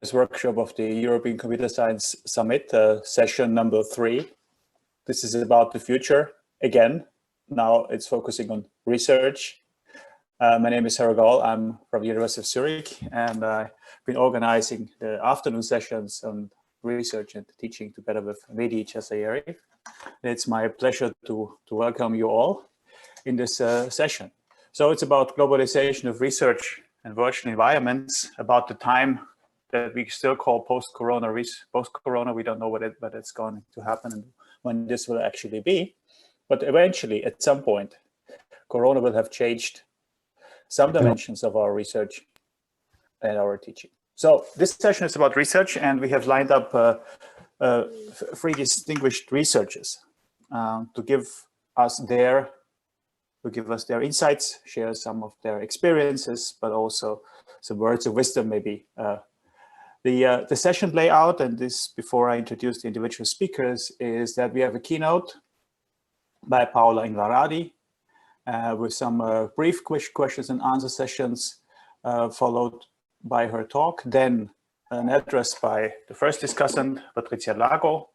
this workshop of the European Computer Science Summit, session number 3. This is about the future again. Now it's focusing on research. My name is Harald Gall. I'm from the University of Zurich, and I've been organizing the afternoon sessions on research and teaching together with Mehdi Chasayeri. It's my pleasure to welcome you all in this session. So it's about globalization of research and virtual environments, about the time that we still call post-corona. Post-corona, we don't know what it's going to happen and when this will actually be. But eventually, at some point, corona will have changed some dimensions of our research and our teaching. So this session is about research, and we have lined up 3 distinguished researchers to give us their insights, share some of their experiences, but also some words of wisdom maybe. The session layout, and this before I introduce the individual speakers, is that we have a keynote by Paola Inverardi with some brief questions and answer sessions followed by her talk, then an address by the first discussant, Patricia Lago,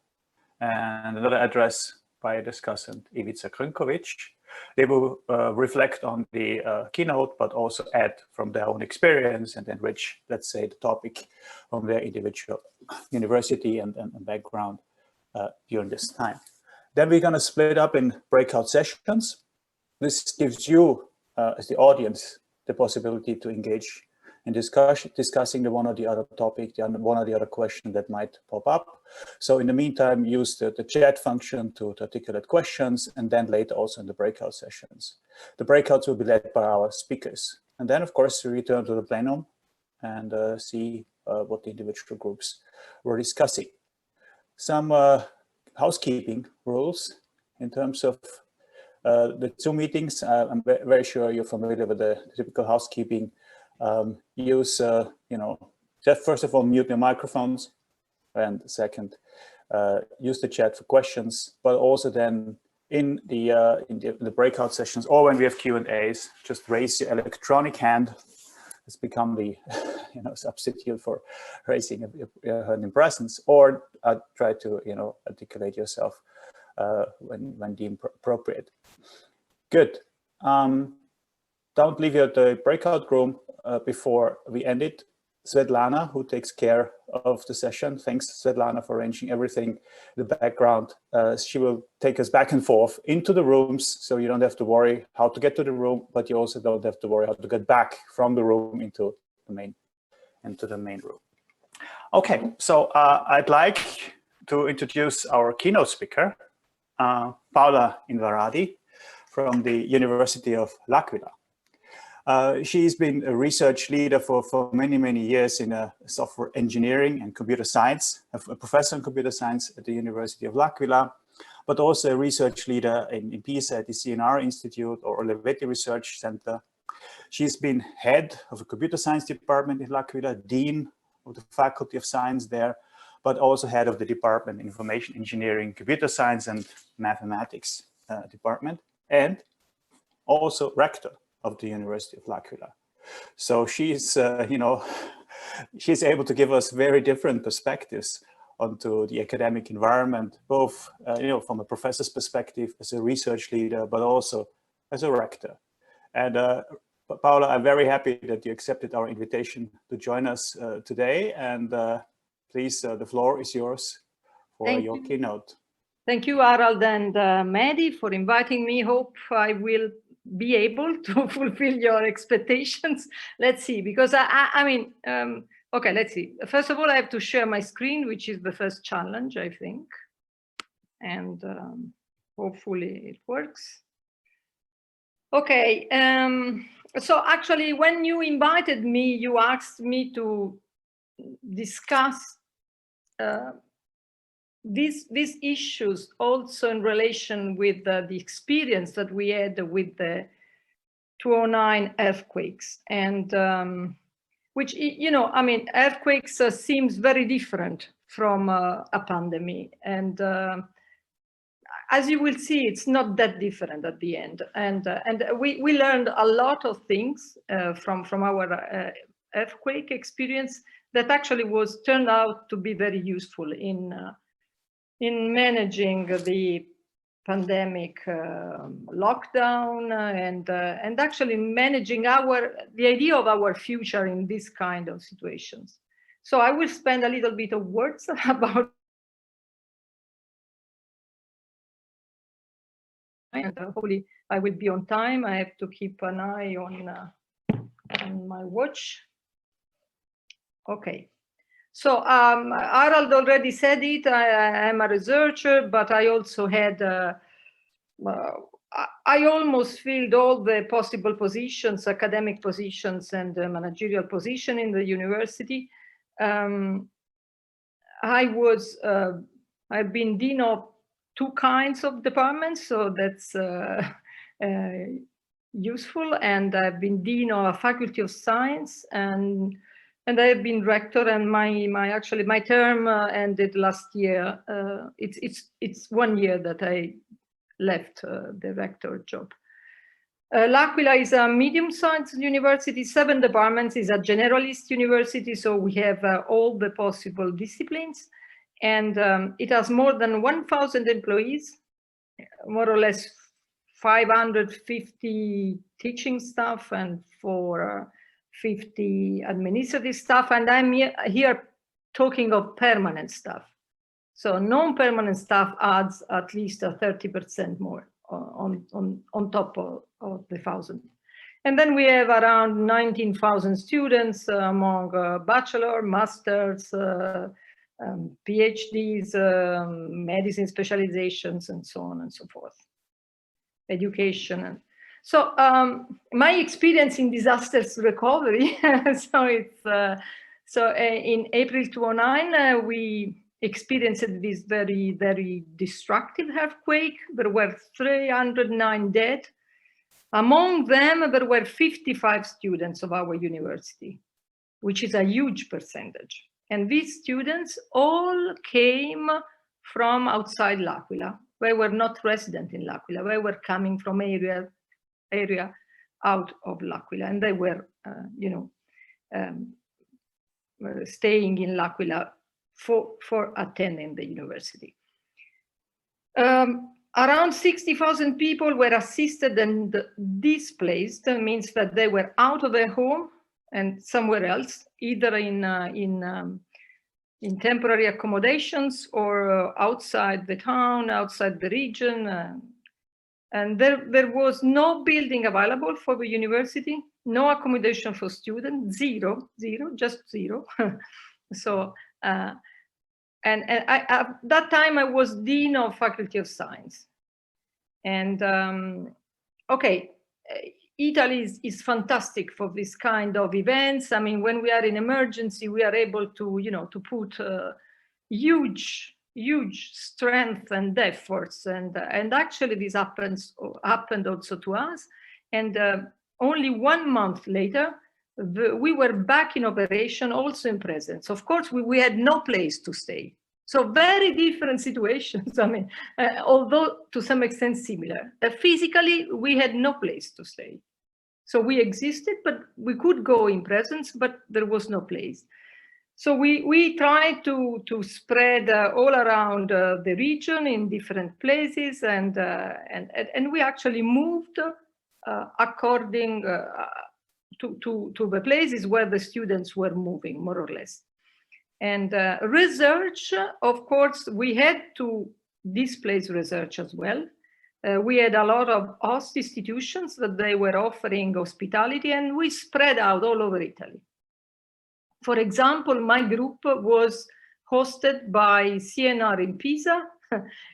and another address by a discussant, Ivica Crnkovic. They will reflect on the keynote, but also add from their own experience and enrich, let's say, the topic from their individual university and background during this time. Then we're going to split up in breakout sessions. This gives you, as the audience, the possibility to engage in discussing the one or the other topic, the one or the other question that might pop up. So in the meantime, use the chat function to articulate questions, and then later also in the breakout sessions. The breakouts will be led by our speakers. And then, of course, we return to the plenum and see what the individual groups were discussing. Some housekeeping rules in terms of the Zoom meetings. I'm very sure you're familiar with the typical housekeeping. Use, just first of all, mute your microphones, and second, use the chat for questions, but also then in the breakout sessions or when we have Q&As, just raise your electronic hand. It's become the substitute for raising your hand in presence, or try to articulate yourself when deemed appropriate. Good. Don't leave the breakout room before we end it. Svetlana, who takes care of the session. Thanks, Svetlana, for arranging everything, the background. She will take us back and forth into the rooms, so you don't have to worry how to get to the room, but you also don't have to worry how to get back from the room into the main room. Okay, so I'd like to introduce our keynote speaker, Paola Inverardi from the University of L'Aquila. She's been a research leader for many, many years in software engineering and computer science, a professor in computer science at the University of L'Aquila, but also a research leader in PISA at the CNR Institute or Olivetti Research Center. She's been head of a computer science department in L'Aquila, dean of the Faculty of Science there, but also head of the department Information Engineering, Computer Science and Mathematics department, and also rector of the University of L'Aquila. So she's, she's able to give us very different perspectives onto the academic environment, both, from a professor's perspective as a research leader, but also as a rector. And Paola, I'm very happy that you accepted our invitation to join us today. And please, the floor is yours for your keynote. Thank you, Harald and Mehdi, for inviting me. Hope I will be able to fulfill your expectations. Let's see, because okay, let's see. First of all, I have to share my screen, which is the first challenge, I think. And hopefully it works. Okay, so actually, when you invited me, you asked me to discuss these issues also in relation with the experience that we had with the 2009 earthquakes, and which, earthquakes seems very different from a pandemic, and as you will see, it's not that different at the end, and we learned a lot of things from our earthquake experience that actually turned out to be very useful in managing the pandemic lockdown and actually managing the idea of our future in this kind of situations. So I will spend a little bit of words about, and hopefully I will be on time. I have to keep an eye on my watch. Okay. So Harald already said it. I am a researcher, but I also had, I almost filled all the possible positions, academic positions and managerial position in the university. I've been dean of 2 kinds of departments, so that's useful. And I've been dean of a faculty of science, and I have been rector, and my term ended last year. It's 1 year that I left the rector job. L'Aquila is a medium-sized university, 7 departments, is a generalist university, so we have all the possible disciplines, and it has more than 1,000 employees, more or less 550 teaching staff and 450 administrative staff, and I'm here talking of permanent staff. So non-permanent staff adds at least 30% more on top of the 1,000. And then we have around 19,000 students among bachelor, masters, PhDs, medicine specializations, and so on and so forth. Education. So my experience in disasters recovery, so in April 2009, we experienced this very, very destructive earthquake. There were 309 dead. Among them, there were 55 students of our university, which is a huge percentage. And these students all came from outside L'Aquila. They were not resident in L'Aquila. They were coming from area out of L'Aquila, and they were, staying in L'Aquila for attending the university. Around 60,000 people were assisted and displaced. That means that they were out of their home and somewhere else, either in temporary accommodations or outside the town, outside the region. And there was no building available for the university, no accommodation for students, zero, just zero. So, and at that time I was dean of faculty of science. And okay, Italy is fantastic for this kind of events. I mean, when we are in emergency, we are able to, to put huge strength and efforts. And actually this happened also to us. And only 1 month later, we were back in operation, also in presence. Of course, we had no place to stay. So very different situations. I mean, although to some extent similar. Physically, we had no place to stay. So we existed, but we could go in presence, but there was no place. So we tried to spread all around the region in different places, and we actually moved according to the places where the students were moving, more or less. And research, of course, we had to displace research as well. We had a lot of host institutions that they were offering hospitality, and we spread out all over Italy. For example, my group was hosted by CNR in Pisa,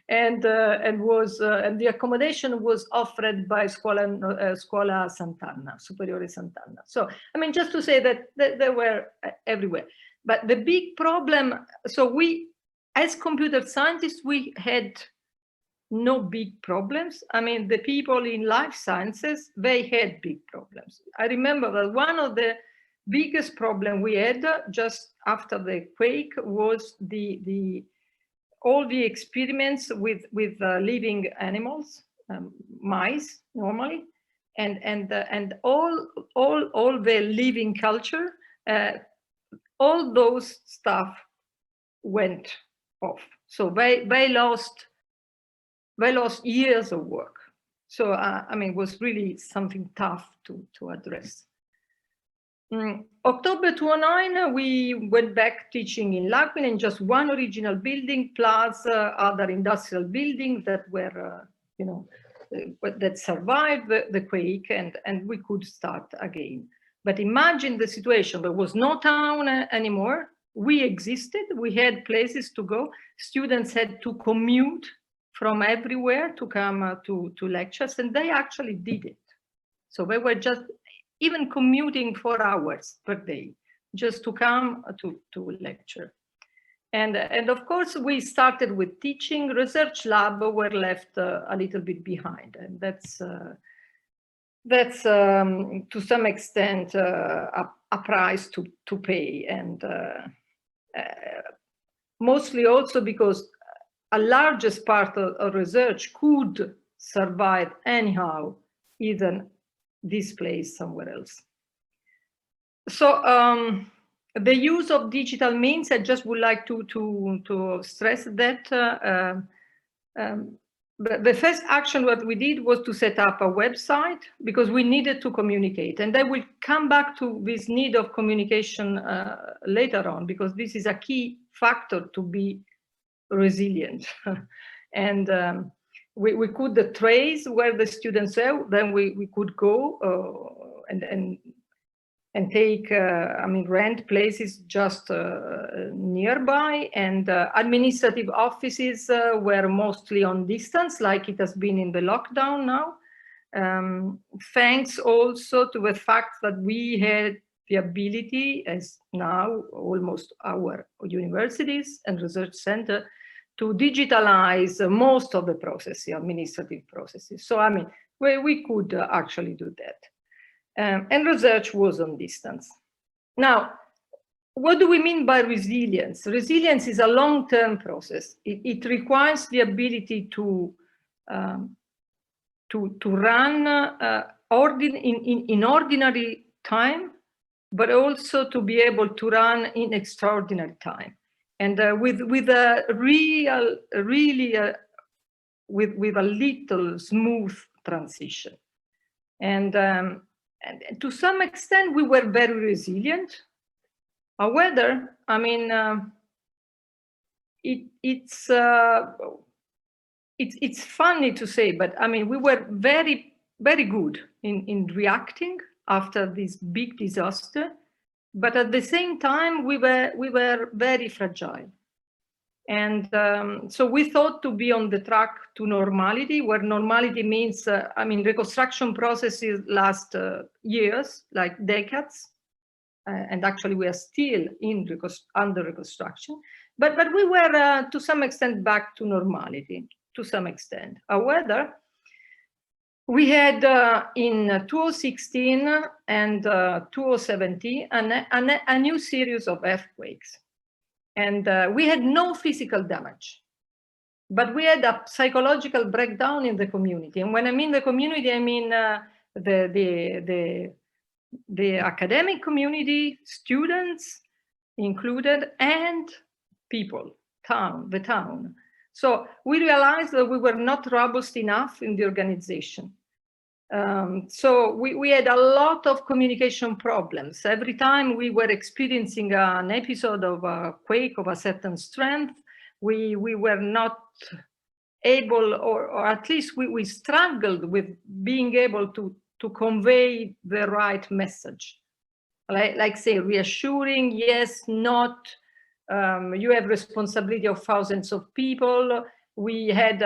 and the accommodation was offered by Scuola Sant'Anna, Superiore Sant'Anna. So, I mean, just to say that they were everywhere. But the big problem, so we, as computer scientists, we had no big problems. I mean, the people in life sciences, they had big problems. I remember that one of the biggest problem we had just after the quake was all the experiments with living animals, mice normally, and all the living culture. all those stuff went off. So they lost years of work. So I mean, it was really something tough to address. October 2009, we went back teaching in Lago in just one original building, plus other industrial buildings that were, you know, that survived the quake, and we could start again. But imagine the situation: there was no town anymore. We existed. We had places to go. Students had to commute from everywhere to come to lectures, and they actually did it. So they were just even commuting 4 hours per day just to come to lecture. And of course, we started with teaching. Research lab were left a little bit behind, and that's to some extent a price to pay, and mostly also because a largest part of research could survive anyhow, even displaced somewhere else. So the use of digital means, I just would like to stress that the first action what we did was to set up a website, because we needed to communicate. And I will come back to this need of communication later on, because this is a key factor to be resilient. And we could trace where the students are, then we could go and take, I mean, rent places just nearby, and administrative offices were mostly on distance, like it has been in the lockdown now. Thanks also to the fact that we had the ability, as now almost our universities and research center, to digitalize most of the processes, administrative processes. So, I mean, we could actually do that. And research was on distance. Now, what do we mean by resilience? Resilience is a long-term process. It requires the ability to run in ordinary time, but also to be able to run in extraordinary time. And with a little smooth transition. And to some extent, we were very resilient. However, I mean, it's funny to say, but I mean, we were very, very good in reacting after this big disaster. But at the same time, we were very fragile. And so we thought to be on the track to normality, where normality means, I mean, reconstruction processes last years, like decades. And actually, we are still under reconstruction. But we were, to some extent, back to normality, to some extent. However, we had in 2016 and 2017 a new series of earthquakes. And we had no physical damage, but we had a psychological breakdown in the community. And when I mean the community, I mean the academic community, students included, and people, the town. So we realized that we were not robust enough in the organization. So we had a lot of communication problems. Every time we were experiencing an episode of a quake of a certain strength, we were not able, or at least we struggled with being able to convey the right message. Like say, reassuring, yes, not, you have responsibility of thousands of people. We had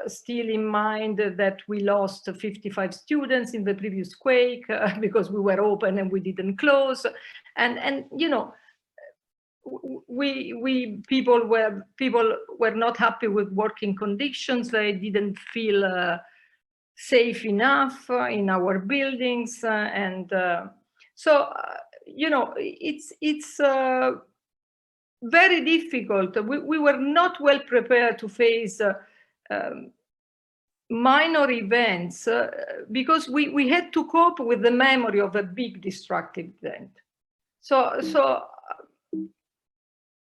still in mind that we lost 55 students in the previous quake because we were open and we didn't close. And you know, people were not happy with working conditions. They didn't feel safe enough in our buildings. So, you know, it's very difficult. We were not well prepared to face minor events because we had to cope with the memory of a big destructive event. So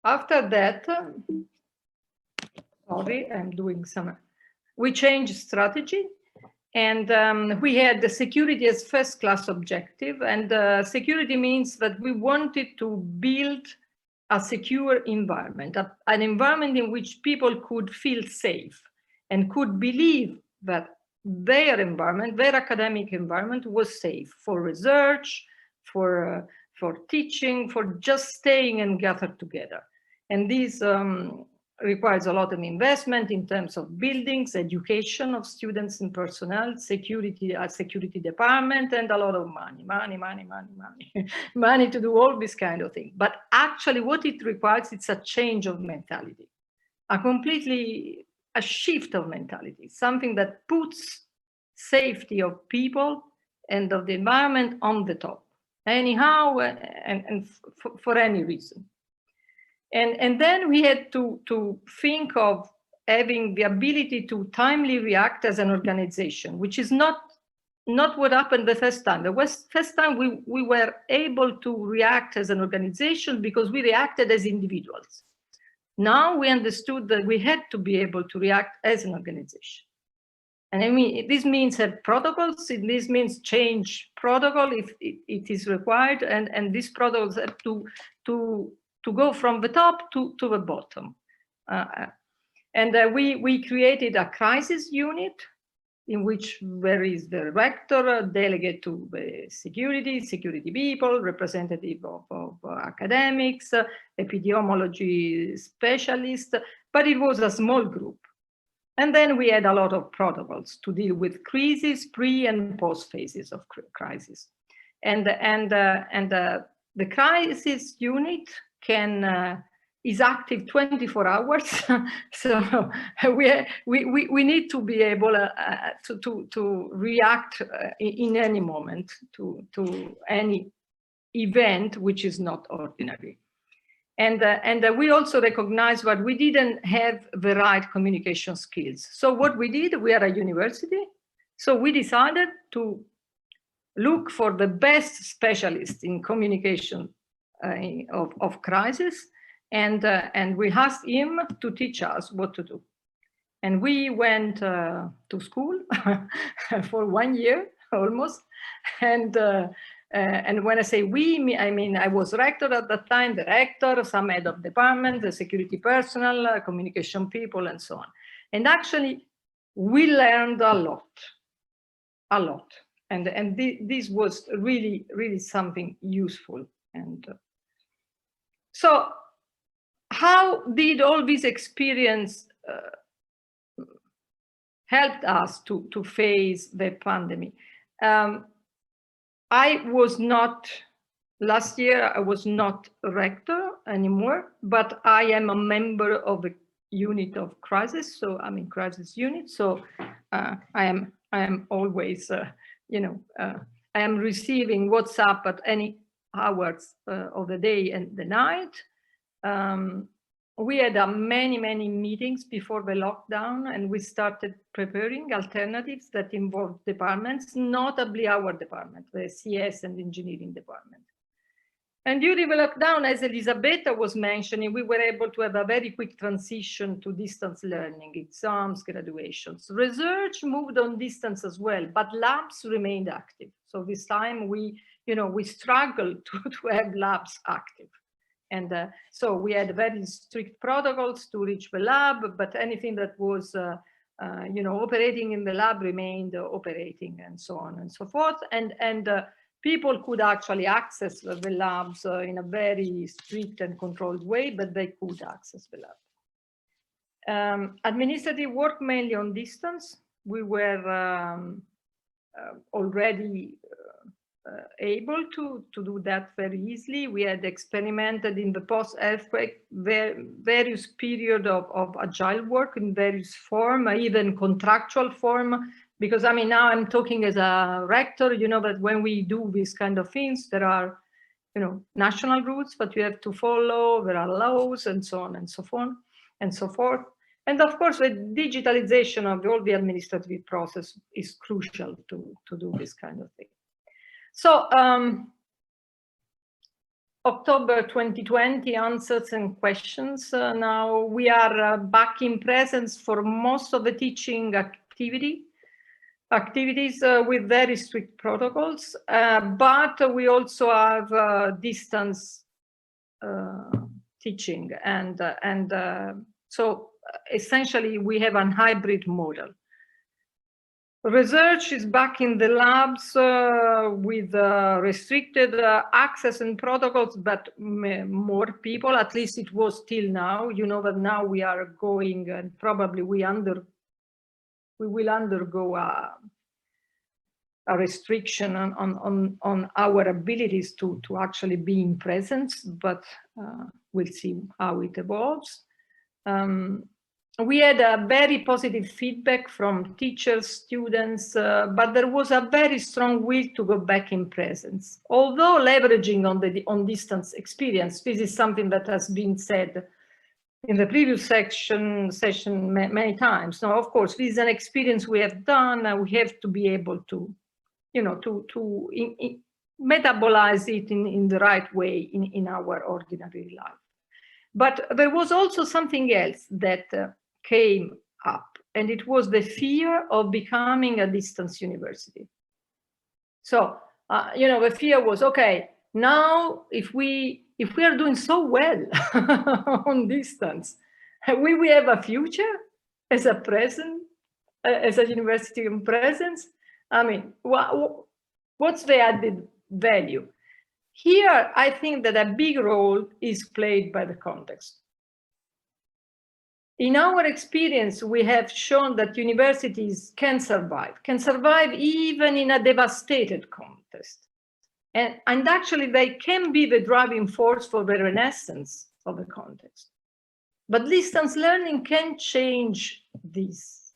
After that, sorry, I'm doing some, we changed strategy, and we had the security as first class objective. And security means that we wanted to build a secure environment, an environment in which people could feel safe and could believe that their environment, their academic environment, was safe for research, for teaching, for just staying and gathered together. And this requires a lot of investment in terms of buildings, education of students and personnel, security, a security department, and a lot of money to do all this kind of thing. But actually what it requires, it's a change of mentality, a shift of mentality, something that puts safety of people and of the environment on the top, anyhow, and for any reason. And then we had to think of having the ability to timely react as an organization, which is not what happened the first time. The first time we were able to react as an organization because we reacted as individuals. Now we understood that we had to be able to react as an organization. And I mean, this means have protocols, this means change protocol if it is required, and these protocols have to go from the top to the bottom. We created a crisis unit in which there is the rector, delegate to the security people, representative of academics, epidemiology specialists, but it was a small group. And then we had a lot of protocols to deal with crises, pre and post phases of crisis. And the crisis unit is active 24 hours. So we need to be able to react in any moment to any event which is not ordinary. And we also recognize that we didn't have the right communication skills. So what we did, we are a university, so we decided to look for the best specialists in communication of crisis, and we asked him to teach us what to do. And we went to school for 1 year almost, and when I say we, I mean I was rector at that time, the rector, some head of department, the security personnel, communication people, and so on. And actually, we learned a lot. And this was really, really something useful. And so how did all this experience help us to face the pandemic? Last year, I was not a rector anymore, but I am a member of the unit of crisis. So I'm in crisis unit. So I am always, I am receiving WhatsApp at any hours of the day and the night. We had many meetings before the lockdown, and we started preparing alternatives that involved departments, notably our department, the CS and engineering department. And during the lockdown, as Elisabetta was mentioning, we were able to have a very quick transition to distance learning, exams, graduations. Research moved on distance as well, but labs remained active. So this time we struggled to have labs active. And so we had very strict protocols to reach the lab, but anything that was, operating in the lab remained operating, and so on and so forth. And people could actually access the labs in a very strict and controlled way, but they could access the lab. Administrative work mainly on distance. We were already able to do that very easily. We had experimented in the post-earthquake various periods of agile work in various form, even contractual form, because I mean, now I'm talking as a rector, that when we do these kind of things, there are, national rules that you have to follow, there are laws, and so on and so on and so forth. And of course, the digitalization of all the administrative process is crucial to do this kind of thing. So October 2020 answers and questions. Now we are back in presence for most of the teaching activities with very strict protocols, but we also have distance teaching, and so essentially we have a hybrid model. Research is back in the labs with restricted access and protocols, but more people, at least it was till now. You know that now we are going, and probably we will undergo a restriction on our abilities to actually be in presence, but we'll see how it evolves. We had a very positive feedback from teachers, students, but there was a very strong will to go back in presence. Although leveraging on distance experience, this is something that has been said in the previous session many times. Now, of course, this is an experience we have done, and we have to be able to, you know, to metabolize it in the right way in our ordinary life. But there was also something else that came up, and it was the fear of becoming a distance university. So, you know, the fear was, okay, now if we are doing so well on distance, will we have a future as a present, as a university in presence? I mean, what's the added value? Here, I think that a big role is played by the context. In our experience, we have shown that universities can survive even in a devastated context. And actually, they can be the driving force for the renaissance of the context. But distance learning can change this.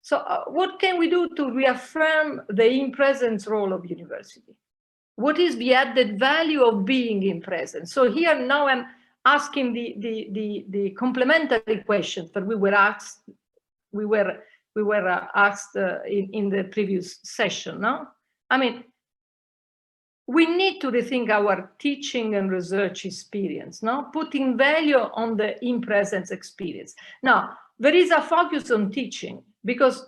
So what can we do to reaffirm the in-presence role of university? What is the added value of being in presence? So here now I'm asking the complementary questions that we were asked in the previous session. No, I mean, we need to rethink our teaching and research experience. No, putting value on the in-presence experience. Now there is a focus on teaching because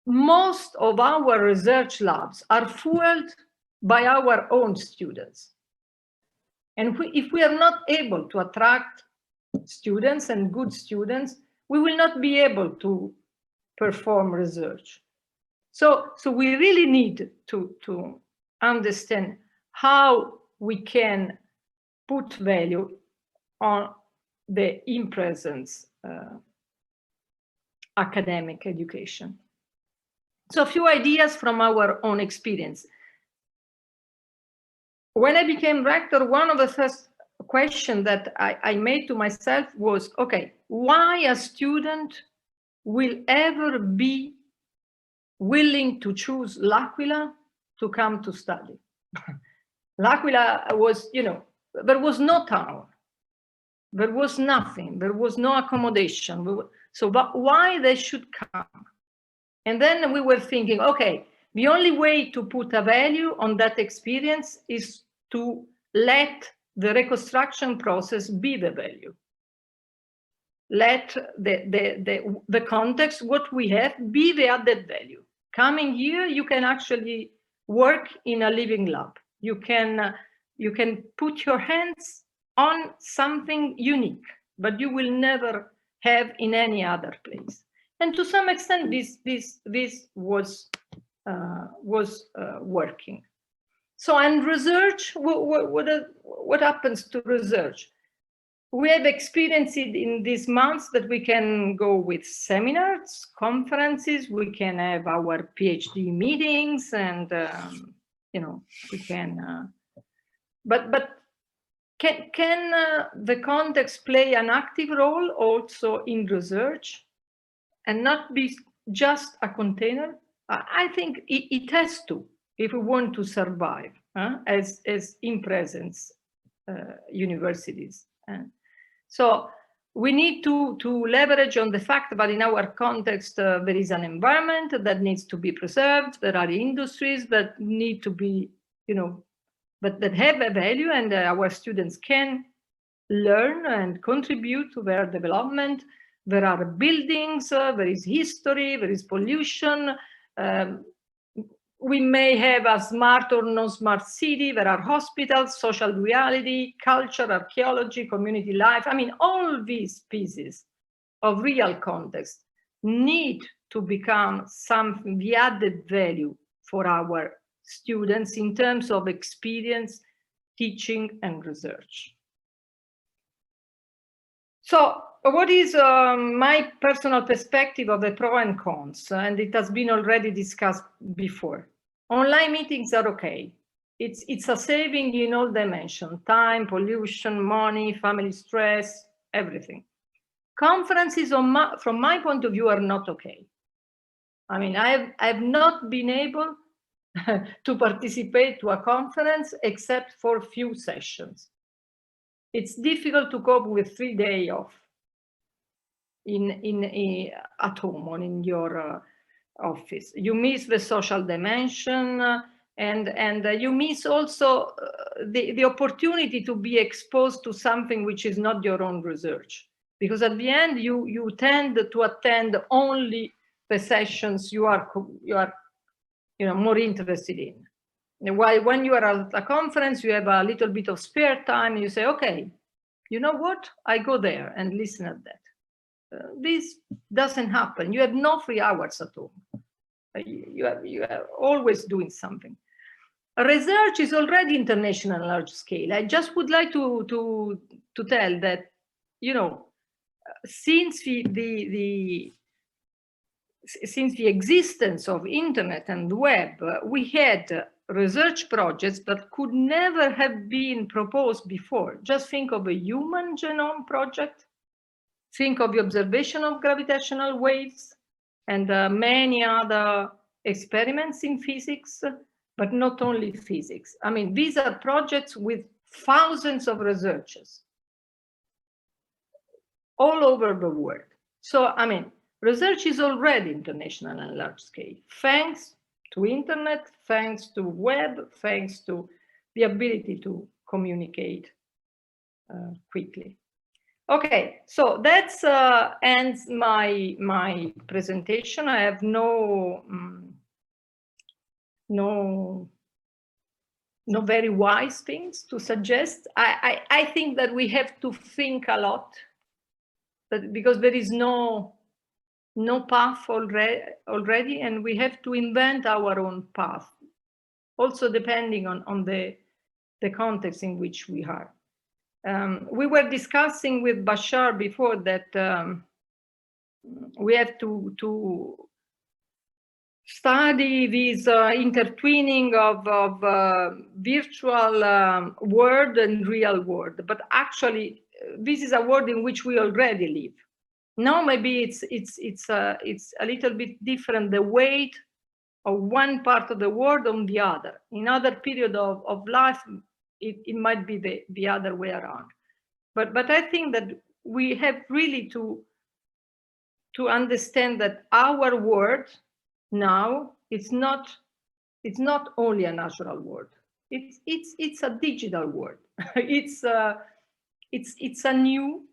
most of our research labs are fueled by our own students. And if we are not able to attract students and good students, we will not be able to perform research. So we really need to understand how we can put value on the in-presence academic education. So a few ideas from our own experience. When I became rector, one of the first questions that I made to myself was, okay, why a student will ever be willing to choose L'Aquila to come to study? L'Aquila was, you know, there was no town, there was nothing, there was no accommodation. So but why they should come? And then we were thinking, okay, the only way to put a value on that experience is to let the reconstruction process be the value. Let the context, what we have, be the added value. Coming here, you can actually work in a living lab. You can put your hands on something unique, but you will never have in any other place. And to some extent, this was working. So, and research, what happens to research? We have experienced it in these months that we can go with seminars, conferences, we can have our PhD meetings, and you know, we can. But can the context play an active role also in research, and not be just a container? I think it has to, if we want to survive as in-presence universities. So we need to leverage on the fact that in our context, there is an environment that needs to be preserved. There are industries that need to be, you know, but that have a value, and our students can learn and contribute to their development. There are buildings, there is history, there is pollution. We may have a smart or non-smart city. There are hospitals, social reality, culture, archaeology, community life. I mean, all these pieces of real context need to become something, the added value for our students in terms of experience, teaching, and research. So what is my personal perspective of the pros and cons? And it has been already discussed before. Online meetings are okay. It's a saving in all dimensions: time, pollution, money, family stress, everything. Conferences, from my point of view, are not okay. I mean, I've not been able to participate to a conference except for few sessions. It's difficult to cope with 3 days off at home or in your office. You miss the social dimension, and you miss also the opportunity to be exposed to something which is not your own research. Because at the end, you tend to attend only the sessions you are more interested in. While when you are at a conference, you have a little bit of spare time, and you say, okay, you know what? I go there and listen at that. This doesn't happen. You have no free hours at home. You are always doing something. Research is already international on large scale. I just would like to tell that, since the existence of internet and web, we had research projects that could never have been proposed before. Just think of a human genome project. Think of the observation of gravitational waves and many other experiments in physics, but not only physics. I mean, these are projects with thousands of researchers all over the world. So, I mean, research is already international and large scale, thanks to internet, thanks to web, thanks to the ability to communicate quickly. Okay, so that's ends my presentation. I have no very wise things to suggest. I think that we have to think a lot, because there is no path already, and we have to invent our own path, also depending on the context in which we are. We were discussing with Bashar before that we have to study this intertwining of virtual world and real world, but actually this is a world in which we already live. Now maybe it's a little bit different, the weight of one part of the world on the other. In other period of life, it might be the other way around. But I think that we have really to understand that our world now, it's not only a natural world. It's a digital world. It's a new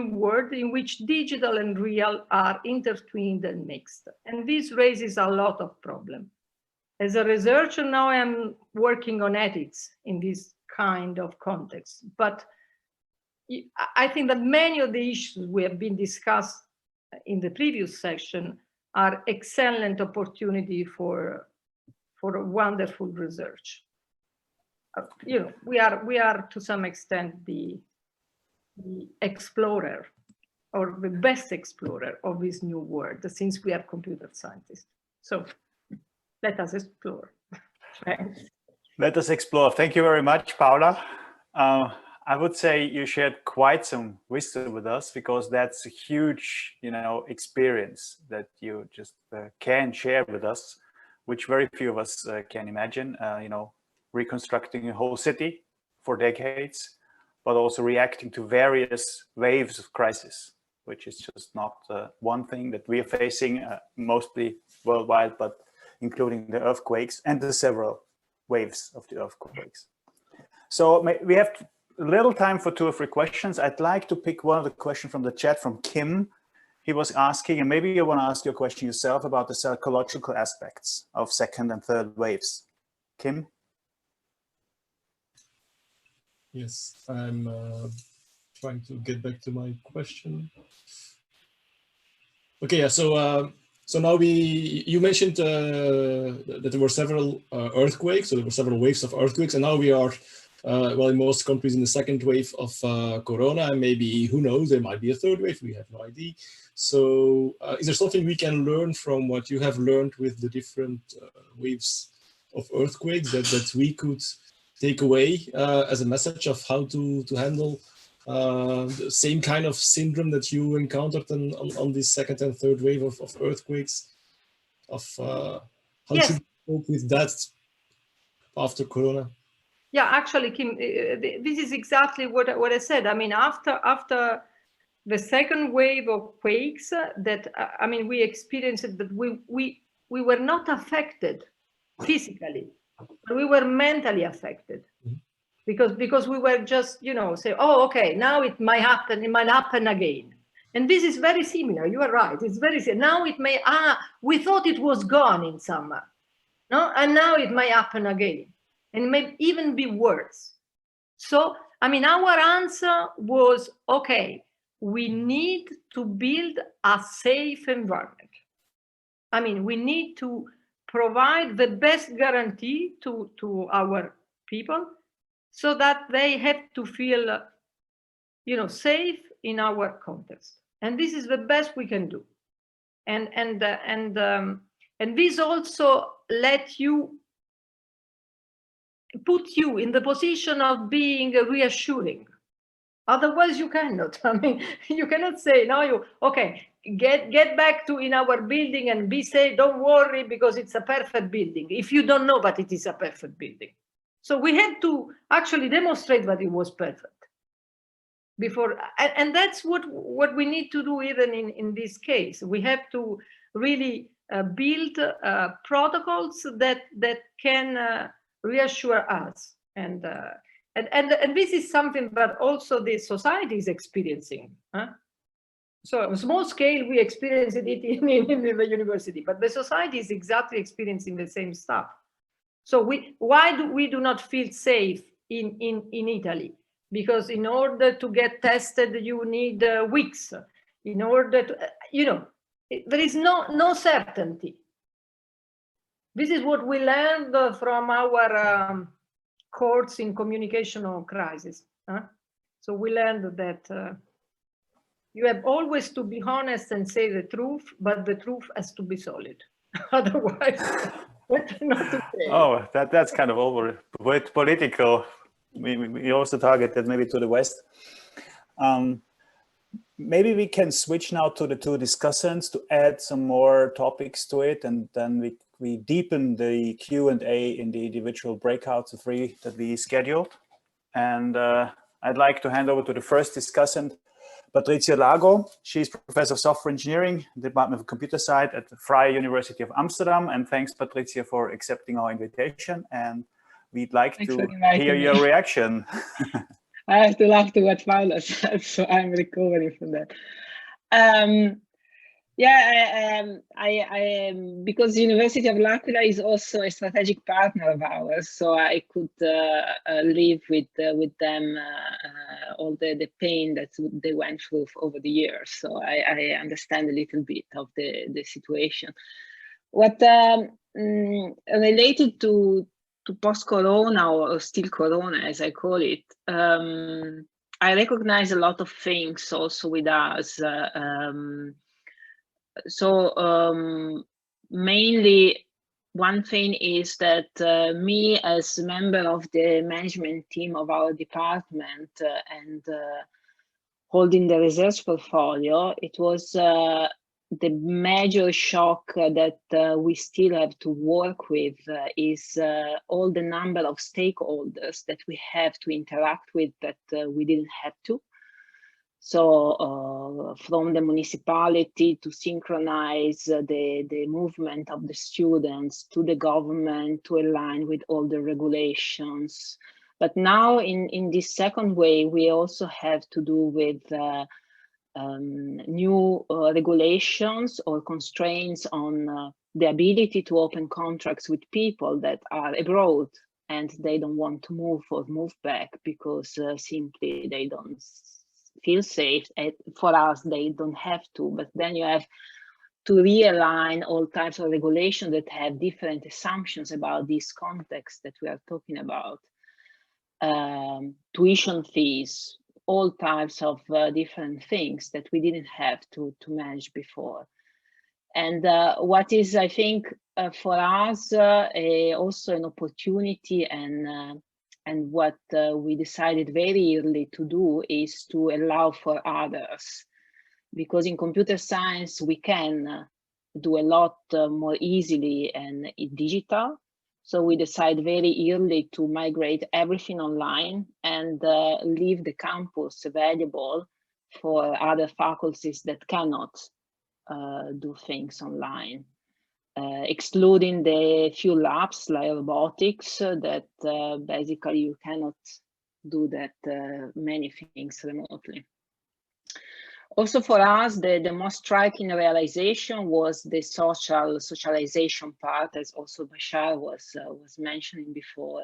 world in which digital and real are intertwined and mixed. And this raises a lot of problems. As a researcher now, I am working on ethics in this kind of context. But I think that many of the issues we have been discussed in the previous section are excellent opportunity for a wonderful research. We are to some extent the explorer, or the best explorer of this new world, since we are computer scientists. So let us explore. Thanks. Let us explore. Thank you very much, Paola. I would say you shared quite some wisdom with us, because that's a huge, experience that you just can share with us, which very few of us can imagine. Reconstructing a whole city for decades, but also reacting to various waves of crisis, which is just not one thing that we are facing, mostly worldwide, but including the earthquakes and the several waves of the earthquakes. So we have a little time for 2 or 3 questions. I'd like to pick one of the questions from the chat from Kim. He was asking, and maybe you want to ask your question yourself, about the psychological aspects of 2nd and 3rd waves. Kim? Yes, I'm trying to get back to my question. Okay, yeah, so now you mentioned that there were several earthquakes, so there were several waves of earthquakes, and now we are, well, in most countries in the 2nd wave of Corona, and maybe, who knows, there might be a 3rd wave, we have no idea. So is there something we can learn from what you have learned with the different waves of earthquakes that we could take away as a message of how to handle the same kind of syndrome that you encountered on this 2nd and 3rd wave of earthquakes, of how Yes. should we cope with that after Corona? Yeah, actually, Kim, this is exactly what I said. I mean, after the 2nd wave of quakes, that I mean, we experienced it, that we were not affected physically, but we were mentally affected. Mm-hmm. Because we were just, you know, say, oh, okay, now it might happen again. And this is very similar. You are right. It's very similar. Now it may, we thought it was gone in summer, no? And now it may happen again. And it may even be worse. So, I mean, our answer was, okay, we need to build a safe environment. I mean, we need to provide the best guarantee to our people, so that they have to feel, you know, safe in our context. And this is the best we can do. And this also put you in the position of being reassuring. Otherwise, you cannot. I mean, you cannot say, no, okay, get back to in our building and be safe, don't worry, because it's a perfect building. If you don't know, but it is a perfect building. So we had to actually demonstrate that it was perfect before, and that's what we need to do even in this case. We have to really build protocols that can reassure us, and this is something that also the society is experiencing. Huh? So on a small scale, we experience it in the university, but the society is exactly experiencing the same stuff. So why do we not feel safe in Italy? Because in order to get tested, you need weeks. In order to, you know, there is no certainty. This is what we learned from our course in communication of crisis. Huh? So we learned that you have always to be honest and say the truth, but the truth has to be solid. Otherwise, not to say. Oh, that's kind of over political. We also targeted maybe to the West. Maybe we can switch now to the 2 discussants to add some more topics to it, and then we deepen the Q&A in the individual breakouts, the 3 that we scheduled. And I'd like to hand over to the first discussant, Patricia Lago. She's Professor of Software Engineering, Department of Computer Science at the Vrije University of Amsterdam. And thanks, Patricia, for accepting our invitation. And we'd like to hear your reaction. I have to laugh to what Paola said, so I'm recovering from that. Because University of L'Aquila is also a strategic partner of ours, so I could live with them all the pain that they went through over the years. So I understand a little bit of the situation. What related to post-corona, or still corona as I call it, I recognize a lot of things also with us. Mainly one thing is that me as a member of the management team of our department and holding the research portfolio, it was the major shock that we still have to work with is all the number of stakeholders that we have to interact with that we didn't have to. So from the municipality to synchronize the movement of the students to the government to align with all the regulations. But now in this second wave, we also have to do with new regulations or constraints on the ability to open contracts with people that are abroad and they don't want to move or move back because simply they don't feel safe. For us, they don't have to, but then you have to realign all types of regulations that have different assumptions about this context that we are talking about. Tuition fees, all types of different things that we didn't have to manage before. And what is, I think, for us also an opportunity, and what we decided very early to do is to allow for others, because in computer science we can do a lot more easily and digital. So we decided very early to migrate everything online and leave the campus available for other faculties that cannot do things online, excluding the few labs like robotics that basically you cannot do that many things remotely. Also for us, the most striking realization was the socialization part, as also Bashar was mentioning before.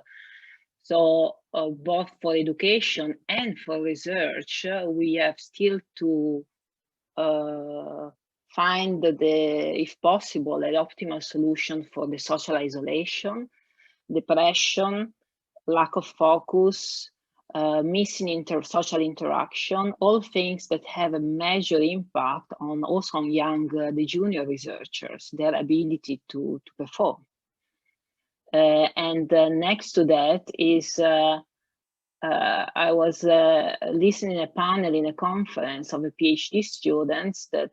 So both for education and for research, we have still to find if possible, an optimal solution for the social isolation, depression, lack of focus, missing social interaction, all things that have a major impact on also on the junior researchers, their ability to perform. And next to that is, I was listening a panel in a conference of a PhD students that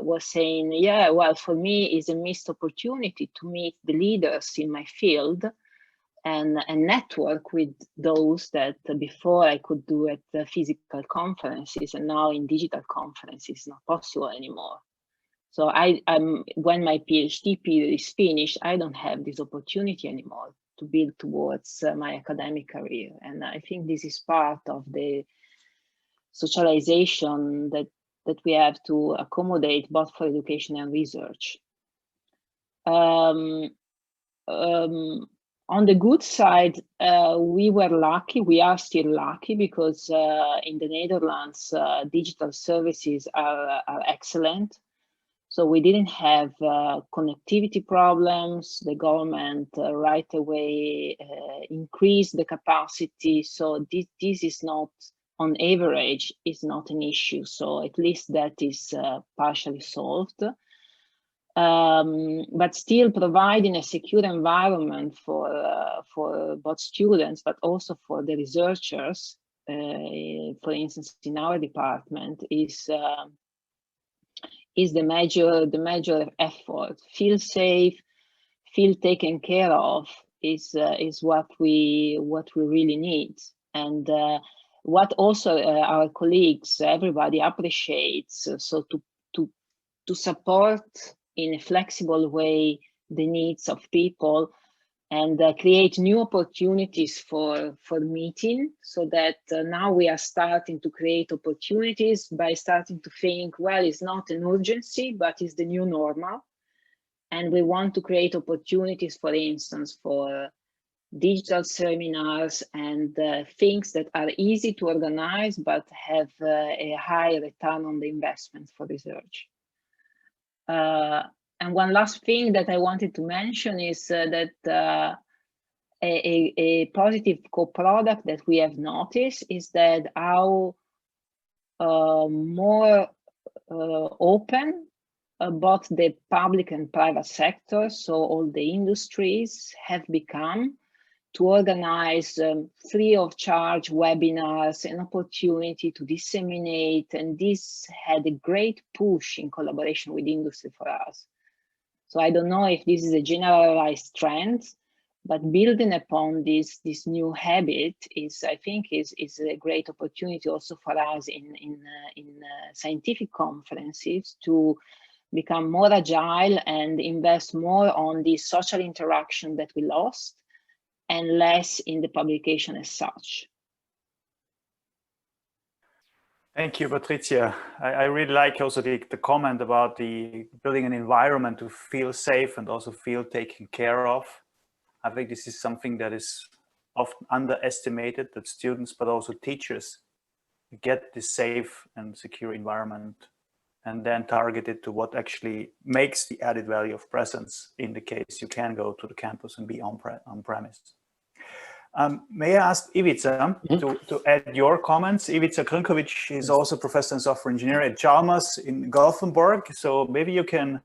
was saying, yeah, well, for me it's a missed opportunity to meet the leaders in my field and network with those that before I could do at physical conferences, and now in digital conferences not possible anymore. So when my PhD period is finished, I don't have this opportunity anymore to build towards my academic career. And I think this is part of the socialization that we have to accommodate both for education and research. On the good side, we were lucky, we are still lucky, because in the Netherlands, digital services are excellent. So we didn't have connectivity problems. The government right away increased the capacity. So this is not, on average, is not an issue. So at least that is partially solved. But still providing a secure environment for both students, but also for the researchers, for instance, in our department, is the major effort. Feel safe, feel taken care of is what we really need, and what also our colleagues, everybody appreciates. So to support in a flexible way the needs of people, and create new opportunities for meeting, so that now we are starting to create opportunities by starting to think, well, it's not an urgency, but it's the new normal. And we want to create opportunities, for instance, for digital seminars and things that are easy to organize, but have a high return on the investment for research. And one last thing that I wanted to mention is that a positive co-product that we have noticed is that how more open both the public and private sectors, so all the industries, have become to organize free of charge webinars, an opportunity to disseminate, and this had a great push in collaboration with industry for us. So I don't know if this is a generalized trend, But building upon this new habit is, I think, is a great opportunity also for us in scientific conferences to become more agile and invest more on the social interaction that we lost and less in the publication as such. Thank you, Patricia. I really like also the comment about the building an environment to feel safe and also feel taken care of. I think this is something that is often underestimated, that students, but also teachers get this safe and secure environment and then target it to what actually makes the added value of presence in the case you can go to the campus and be on premise. May I ask Ivica to add your comments? Ivica Crnkovic is also professor in software engineering at Chalmers in Gothenburg. So maybe you can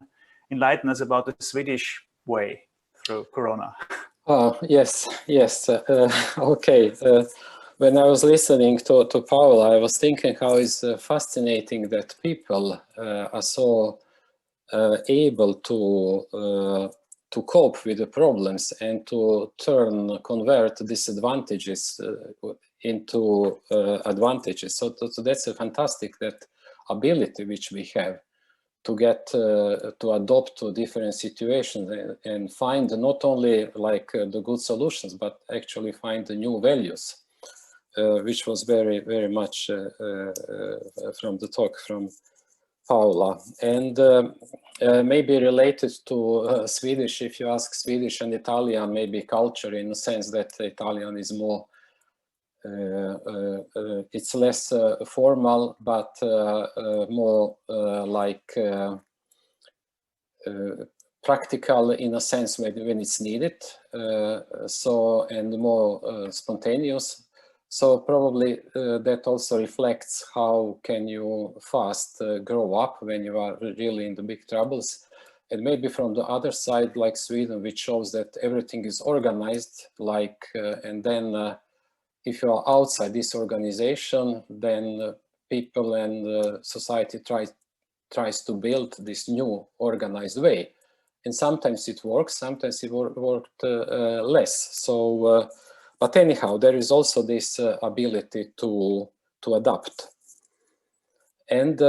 enlighten us about the Swedish way through Corona. Oh, yes. Okay. When I was listening to Paola, I was thinking how it's fascinating that people are so able to cope with the problems and to convert disadvantages into advantages. So that's a fantastic ability which we have to get to adopt to different situations and find not only like the good solutions, but actually find the new values, which was very, very much from the talk from Paola. And maybe related to Swedish, if you ask Swedish and Italian, maybe culture in the sense that Italian is more, it's less formal, but more like practical in a sense when it's needed, so and more spontaneous. So probably that also reflects how can you fast grow up when you are really in the big troubles. And maybe from the other side, like Sweden, which shows that everything is organized, like, and then if you are outside this organization, then people and society tries to build this new organized way. And sometimes it works, sometimes it worked less. So, but anyhow, there is also this ability to adapt. And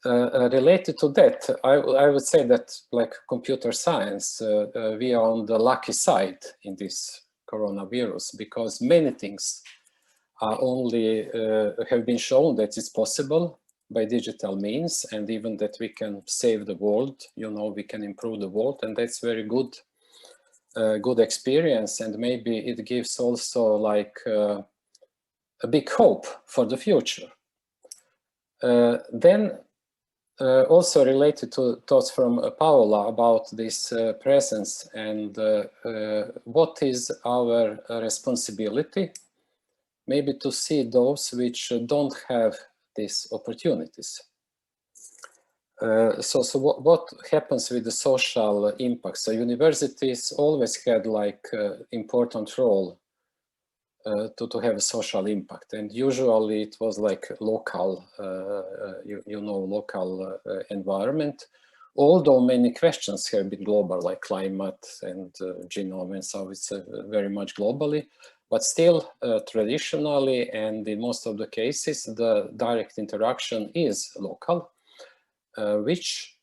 related to that, I would say that like computer science, we are on the lucky side in this coronavirus, because many things are only have been shown that it's possible by digital means, and even that we can save the world, you know, we can improve the world, and that's very good. Good experience, and maybe it gives also like a big hope for the future. Then also related to thoughts from Paola about this presence and what is our responsibility, maybe to see those which don't have these opportunities. So what happens with the social impact? So universities always had like important role to have a social impact, and usually it was like local, you know, local environment. Although many questions have been global, like climate and genome, and so it's very much globally. But still, traditionally, and in most of the cases, the direct interaction is local. Which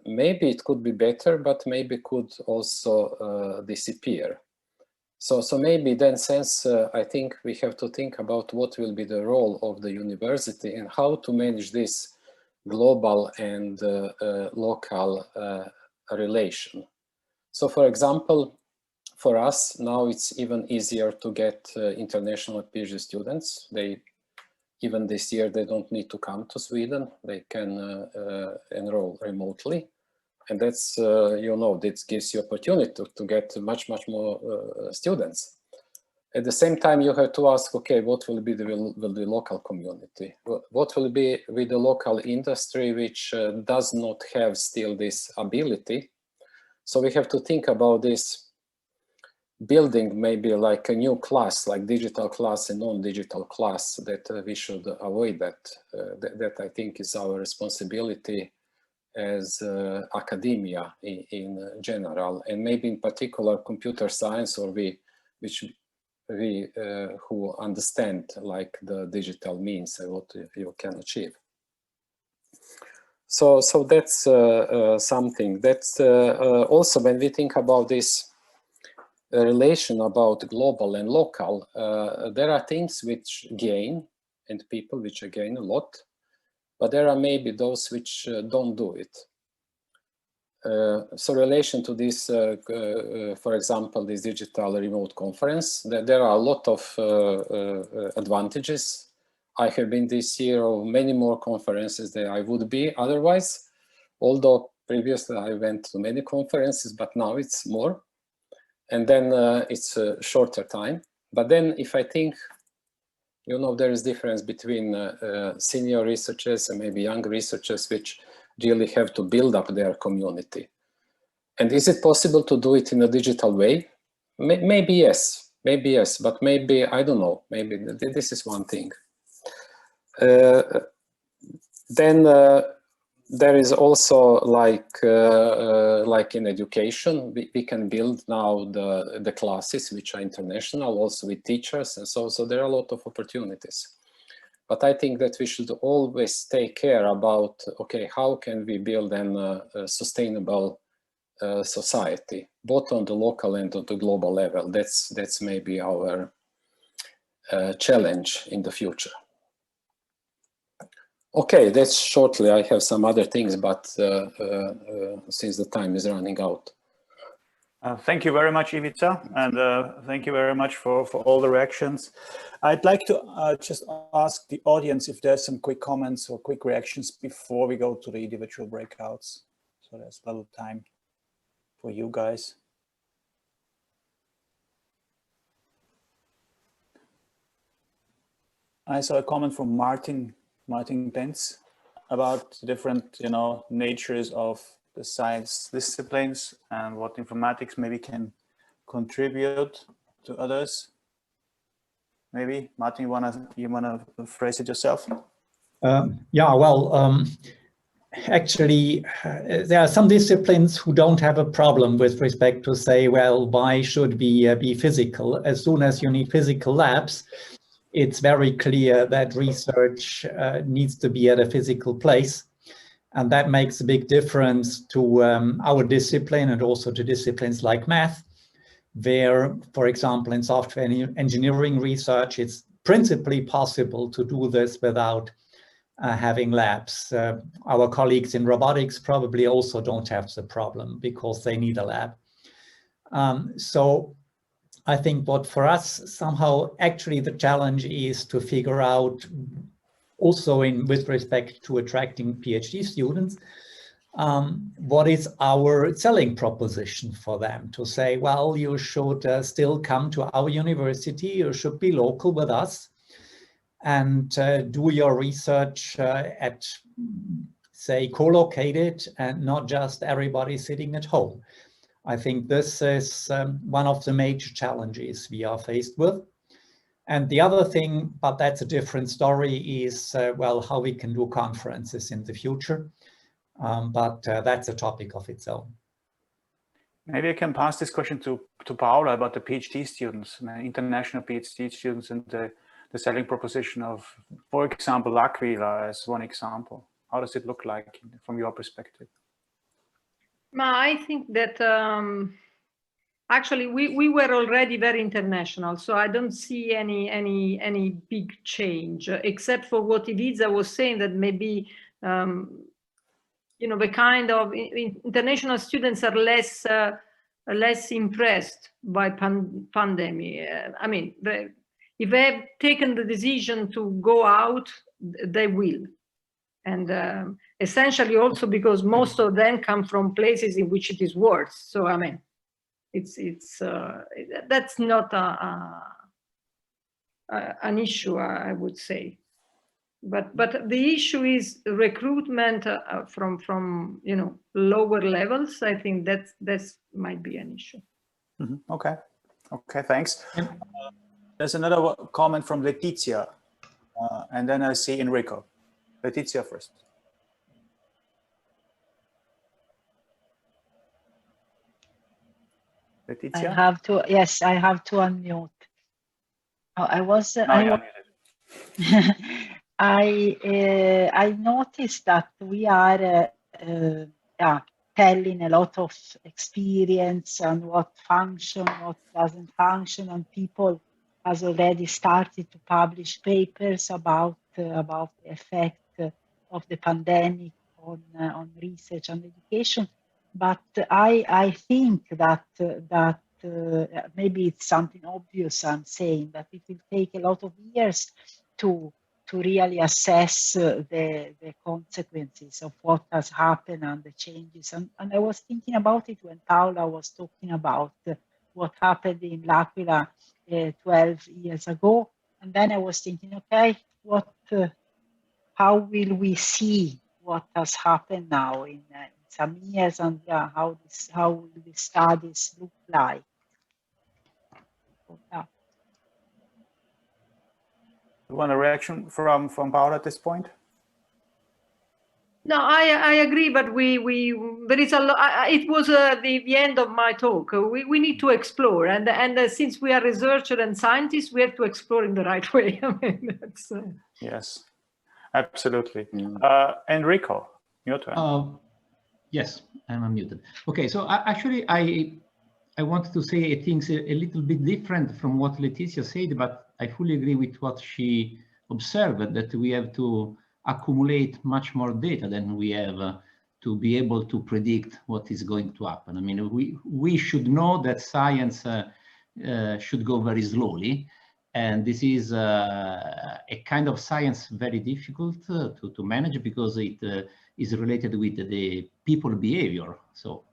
maybe it could be better, but maybe could also disappear. So maybe then, since I think we have to think about what will be the role of the university and how to manage this global and local relation. So for example, for us now it's even easier to get international PhD students. Even this year, they don't need to come to Sweden. They can enroll remotely. And that's, you know, this gives you opportunity to get much more students. At the same time, you have to ask, okay, what will be the local community? What will be with the local industry, which does not have still this ability? So we have to think about this building maybe like a new class, like digital class and non-digital class, that we should avoid that. That I think is our responsibility as academia in general, and maybe in particular computer science, or we who understand like the digital means and what you can achieve. So that's something. That's also when we think about this relation about global and local, there are things which gain and people which gain a lot, but there are maybe those which don't do it. So relation to this, for example, this digital remote conference, there are a lot of advantages. I have been this year of many more conferences than I would be otherwise, although previously I went to many conferences, but now it's more. And then it's a shorter time. But then if I think, you know, there is difference between senior researchers and maybe young researchers which really have to build up their community. And is it possible to do it in a digital way? Maybe yes, but maybe, I don't know, maybe this is one thing. Then there is also like in education, we can build now the classes which are international, also with teachers, and so there are a lot of opportunities. But I think that we should always take care about, okay, how can we build a sustainable society, both on the local and on the global level. That's maybe our challenge in the future. Okay, that's shortly. I have some other things, but since the time is running out. Thank you very much, Ivica, and thank you very much for all the reactions. I'd like to just ask the audience if there's some quick comments or quick reactions before we go to the individual breakouts. So there's a little time for you guys. I saw a comment from Martin Benz about the different, you know, natures of the science disciplines and what informatics maybe can contribute to others. Maybe Martin, you wanna phrase it yourself? Yeah, well, actually, there are some disciplines who don't have a problem with respect to say, well, why should we be physical? As soon as you need physical labs, it's very clear that research needs to be at a physical place. And that makes a big difference to our discipline and also to disciplines like math, where, for example, in software engineering research, it's principally possible to do this without having labs. Our colleagues in robotics probably also don't have the problem because they need a lab. So I think what for us somehow actually the challenge is to figure out also with respect to attracting PhD students, what is our selling proposition for them to say, well, you should still come to our university, you should be local with us and do your research at, say, co-located and not just everybody sitting at home. I think this is one of the major challenges we are faced with. And the other thing, but that's a different story, is, well, how we can do conferences in the future. But that's a topic of its own. Maybe I can pass this question to Paola about the PhD students, international PhD students, and the selling proposition of, for example, L'Aquila as one example. How does it look like from your perspective? I think that actually we were already very international, so I don't see any big change, except for what Ivica was saying, that maybe you know, the kind of international students are less impressed by pandemic. I mean, if they have taken the decision to go out, they will. And essentially also because most of them come from places in which it is worse. So, I mean, that's not an issue, I would say. But the issue is recruitment from you know, lower levels. I think that might be an issue. Mm-hmm. Okay, thanks. There's another comment from Letizia, and then I see Enrico. Letizia first. Letizia? Yes, I have to unmute. Oh, I noticed that we are telling a lot of experience and what function, what doesn't function, and people has already started to publish papers about the effect of the pandemic on research and education. But I think that maybe it's something obvious I'm saying, that it will take a lot of years to really assess the consequences of what has happened and the changes. And I was thinking about it when Paola was talking about what happened in L'Aquila 12 years ago. And then I was thinking, okay, how will we see what has happened now in some years, and how will the studies look like? You want a reaction from Paola at this point? No, I agree, but there is a lot. It was the end of my talk. We need to explore, and since we are researchers and scientists, we have to explore in the right way. I mean, that's, yes, absolutely. Enrico, your turn. Yes, I'm unmuted. Okay, so actually, I wanted to say things a little bit different from what Letizia said, but I fully agree with what she observed, that we have to accumulate much more data than we have to be able to predict what is going to happen. I mean, we should know that science should go very slowly, and this is a kind of science very difficult to manage, because it is related with the people behavior. So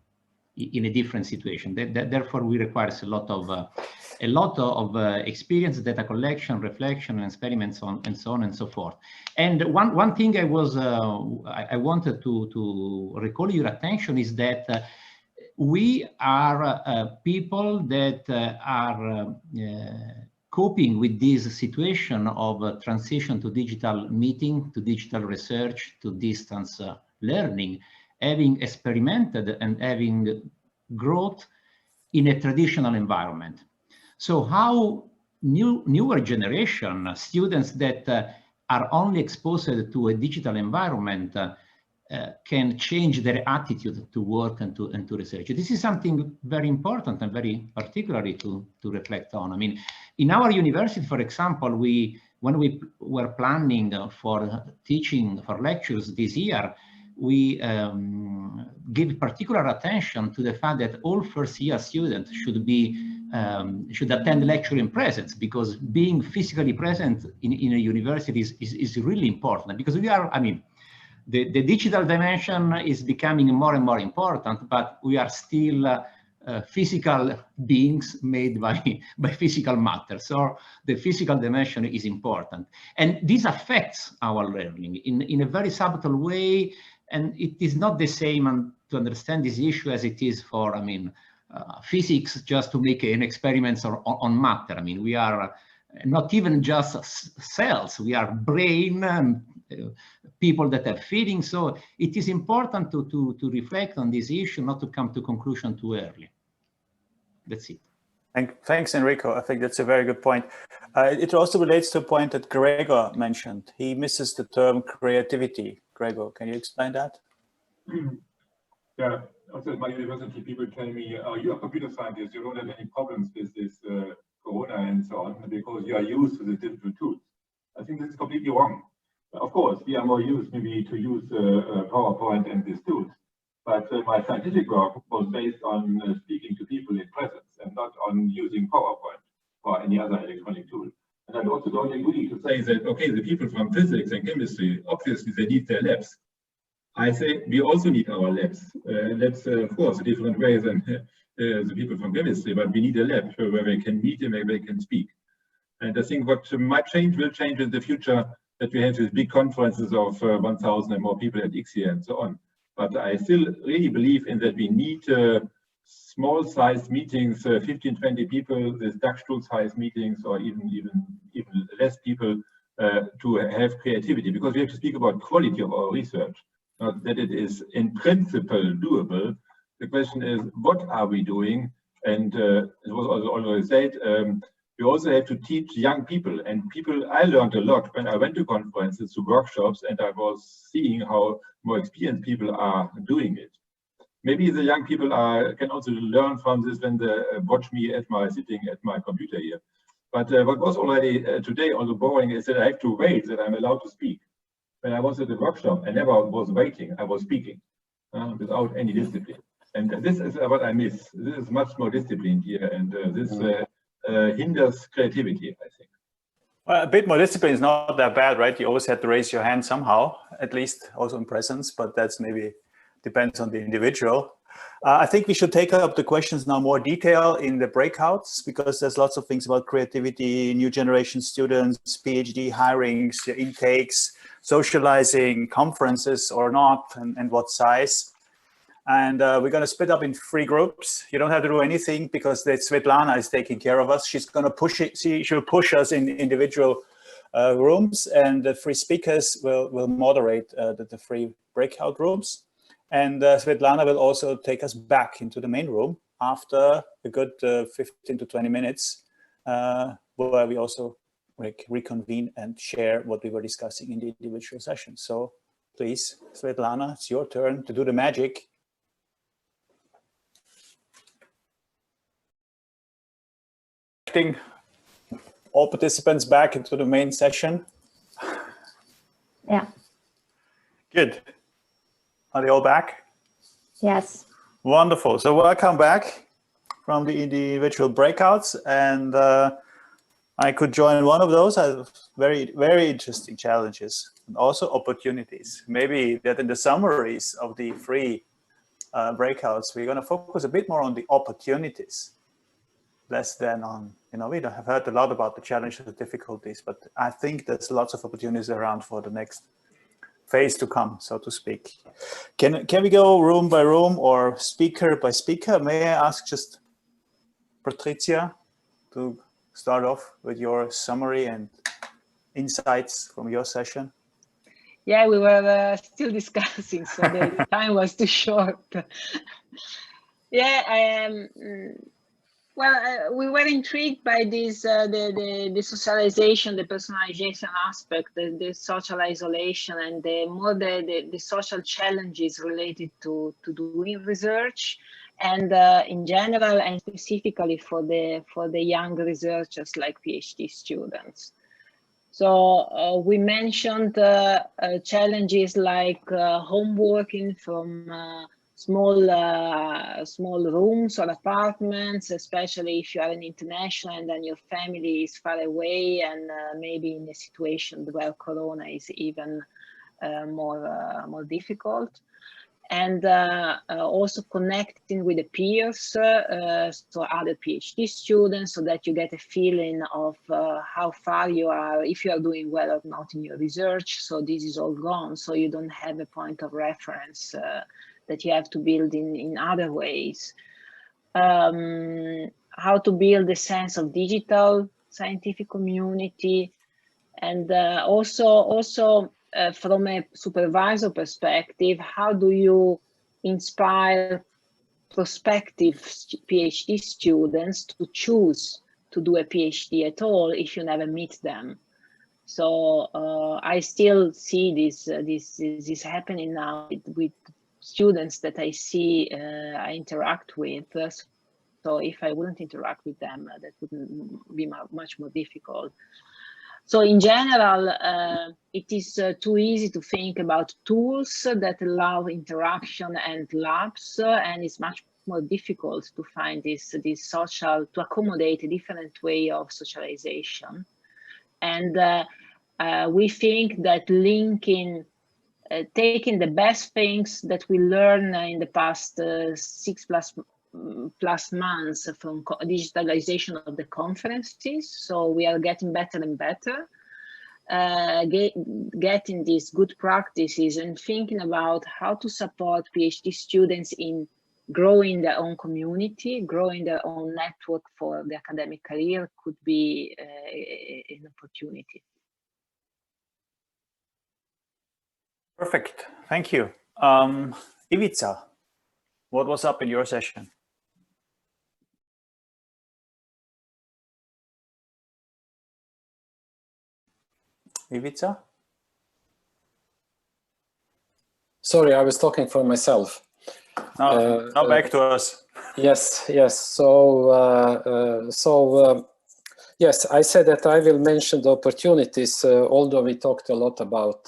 in a different situation, therefore we requires a lot of experience, data collection, reflection, and experiments and so on and so forth. And one thing I wanted to recall your attention is that we are people that are coping with this situation of transition to digital meeting, to digital research, to distance learning, having experimented and having growth in a traditional environment. So how newer generation students that are only exposed to a digital environment can change their attitude to work and to research. This is something very important and very particularly to reflect on. I mean, in our university, for example, when we were planning for teaching for lectures this year, we give particular attention to the fact that all first-year students should attend lecture in presence, because being physically present in a university is really important, because we are, I mean, the digital dimension is becoming more and more important, but we are still physical beings made by physical matter. So the physical dimension is important. And this affects our learning in a very subtle way. And it is not the same to understand this issue as it is for, I mean, physics, just to make an experiment on matter. I mean, we are not even just cells, we are brain and people that have feelings. So it is important to reflect on this issue, not to come to conclusion too early. That's it. Thanks, Enrico. I think that's a very good point. It also relates to a point that Gregor mentioned. He misses the term creativity. Gregor, can you explain that? Yeah, also at my university, people tell me, you're a computer scientist, you don't have any problems with this Corona and so on, because you are used to the digital tools. I think this is completely wrong. Of course, we are more used maybe to use PowerPoint and these tools. But my scientific work was based on speaking to people in presence and not on using PowerPoint or any other electronic tool. And I also don't agree to say that, okay, the people from physics and chemistry, obviously they need their labs. I say we also need our labs. Labs, of course, a different way than the people from chemistry, but we need a lab where they can meet and where they can speak. And I think what might change will change in the future, that we have these big conferences of 1,000 and more people at ICSS and so on. But I still really believe in that we need small-sized meetings, 15, 20 people, this Dachstuhl-sized meetings, or even less people to have creativity, because we have to speak about quality of our research, not that it is in principle doable. The question is, what are we doing And it was also already said, we also have to teach young people. And people, I learned a lot when I went to conferences, to workshops, and I was seeing how more experienced people are doing it. Maybe the young people can also learn from this when they watch me sitting at my computer here. But what was already today also boring is that I have to wait that I'm allowed to speak. When I was at the workshop, I never was waiting, I was speaking without any discipline. And this is what I miss. This is much more disciplined here, and this hinders creativity, I think. Well, a bit more discipline is not that bad, right? You always have to raise your hand somehow, at least also in presence, but that's maybe depends on the individual. I think we should take up the questions now more detail in the breakouts, because there's lots of things about creativity, new generation students, PhD hirings, intakes, socializing, conferences or not, and what size. And we're going to split up in 3 groups. You don't have to do anything because Svetlana is taking care of us. She's going to push it. She'll push us in individual rooms, and the 3 speakers will moderate the 3 breakout rooms. And Svetlana will also take us back into the main room after a good 15 to 20 minutes, where we also reconvene and share what we were discussing in the individual sessions. So please, Svetlana, it's your turn to do the magic. All participants back into the main session. Yeah. Good. Are they all back? Yes. Wonderful. So welcome back from the individual breakouts, and I could join one of those. I have very, very interesting challenges and also opportunities. Maybe that in the summaries of the 3 breakouts, we're going to focus a bit more on the opportunities, less than on, we have heard a lot about the challenges and difficulties, but I think there's lots of opportunities around for the next phase to come, so to speak. Can we go room by room or speaker by speaker? May I ask just Patricia to start off with your summary and insights from your session? Yeah, we were still discussing, so the time was too short. Yeah, I am. Well, we were intrigued by this, the socialization, the personalization aspect, the social isolation, and the social challenges related to doing research, and in general and specifically for the young researchers like PhD students. So we mentioned challenges like home working from small rooms or apartments, especially if you are an international and then your family is far away, and maybe in a situation where Corona is even more difficult. And also connecting with the peers, so other PhD students, so that you get a feeling of how far you are, if you are doing well or not in your research. So this is all gone, so you don't have a point of reference that you have to build in other ways. How to build a sense of digital scientific community, and also from a supervisor perspective, how do you inspire prospective PhD students to choose to do a PhD at all if you never meet them? So I still see this happening now with students that I see, I interact with. So if I wouldn't interact with them, that would be much more difficult. So in general, it is too easy to think about tools that allow interaction and labs, and it's much more difficult to find this social, to accommodate a different way of socialization. And we think that linking, taking the best things that we learn in the past 6+ months from digitalization of the conferences, so we are getting better and better, getting these good practices and thinking about how to support PhD students in growing their own community, growing their own network for the academic career could be an opportunity. Perfect, thank you. Ivica, what was up in your session? Ivica? Sorry, I was talking for myself. No, now back to us. Yes, yes. So, yes, I said that I will mention the opportunities, although we talked a lot about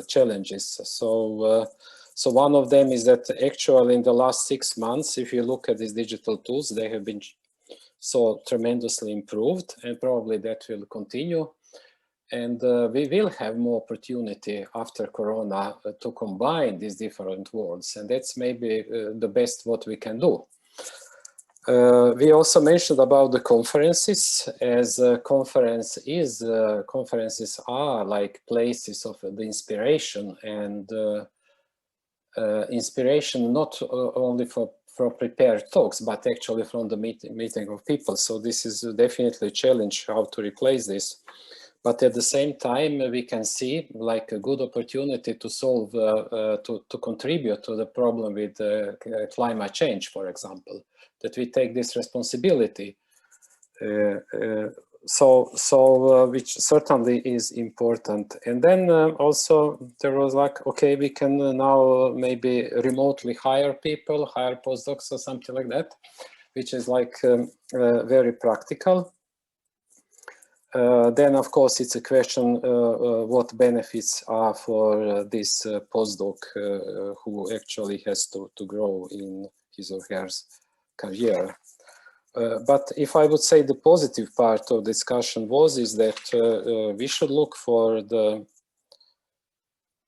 challenges. So, so one of them is that actually in the last 6 months, if you look at these digital tools, they have been so tremendously improved, and probably that will continue. And we will have more opportunity after Corona to combine these different worlds, and that's maybe the best what we can do. We also mentioned about the conferences, as conferences are like places of the inspiration, and inspiration not only for prepared talks, but actually from the meeting of people. So this is definitely a challenge how to replace this. But at the same time, we can see like a good opportunity to solve, to contribute to the problem with climate change, for example, that we take this responsibility. Which certainly is important. And then also there was like, okay, we can now maybe remotely hire people, hire postdocs or something like that, which is like very practical. Then, of course, it's a question what benefits are for this postdoc who actually has to grow in his or her career. But if I would say the positive part of discussion is that we should look for the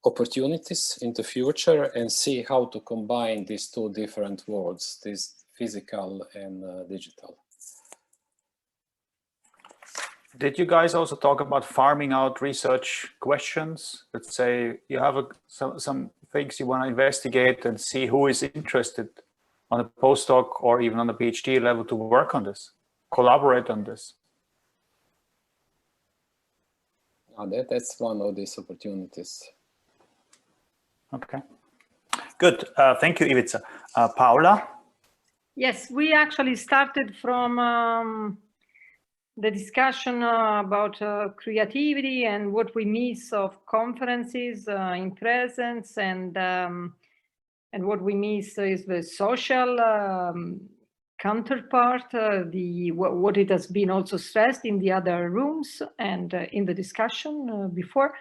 opportunities in the future and see how to combine these two different worlds, this physical and digital. Did you guys also talk about farming out research questions? Let's say you have some things you want to investigate and see who is interested on a postdoc or even on a PhD level to work on this, collaborate on this. That's one of these opportunities. Okay, good. Thank you, Ivica. Paola? Yes, we actually started from the discussion about creativity and what we miss of conferences in presence, and what we miss is the social counterpart, what it has been also stressed in the other rooms and in the discussion before.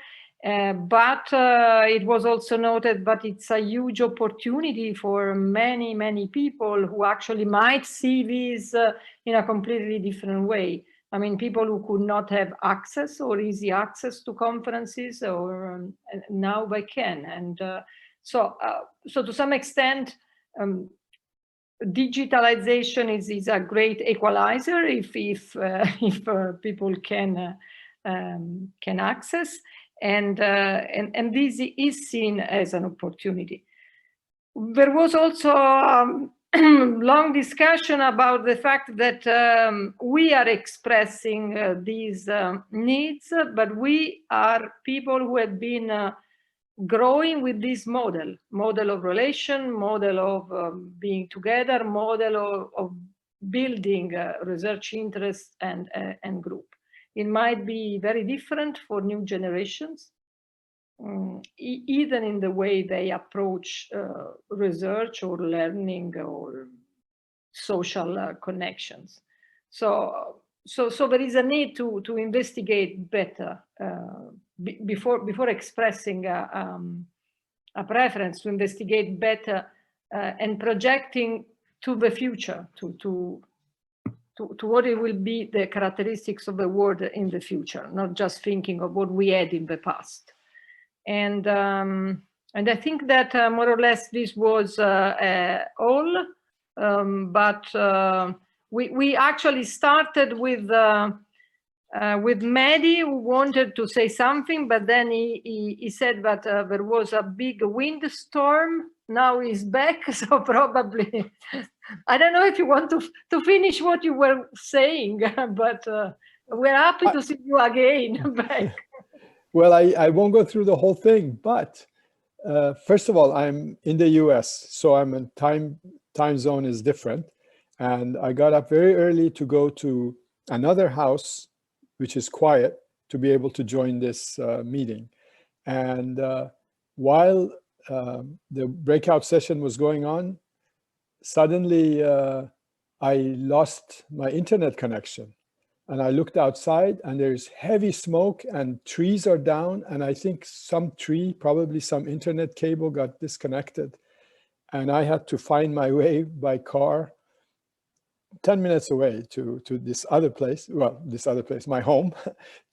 But it was also noted, but it's a huge opportunity for many, many people who actually might see this in a completely different way. I mean, people who could not have access or easy access to conferences, or now they can. And so to some extent, digitalization is a great equalizer if people can access, and this is seen as an opportunity. There was also long discussion about the fact that we are expressing these needs, but we are people who have been growing with this model of relation, model of being together, model of building research interest and group. It might be very different for new generations, even in the way they approach research or learning or social connections. So there is a need to investigate better before expressing a preference, to investigate better and projecting to the future, to what it will be the characteristics of the world in the future, not just thinking of what we had in the past. And I think that more or less this was all. But we actually started with Mehdi, who wanted to say something, but then he said that there was a big windstorm. Now he's back, so probably I don't know if you want to finish what you were saying, but we're happy to see you again back. Well, I won't go through the whole thing, but first of all, I'm in the US, so I'm in time zone is different. And I got up very early to go to another house, which is quiet, to be able to join this meeting. And while the breakout session was going on, suddenly I lost my internet connection. And I looked outside and there's heavy smoke and trees are down. And I think some tree, probably some internet cable got disconnected. And I had to find my way by car 10 minutes away to this other place, well, this other place, my home,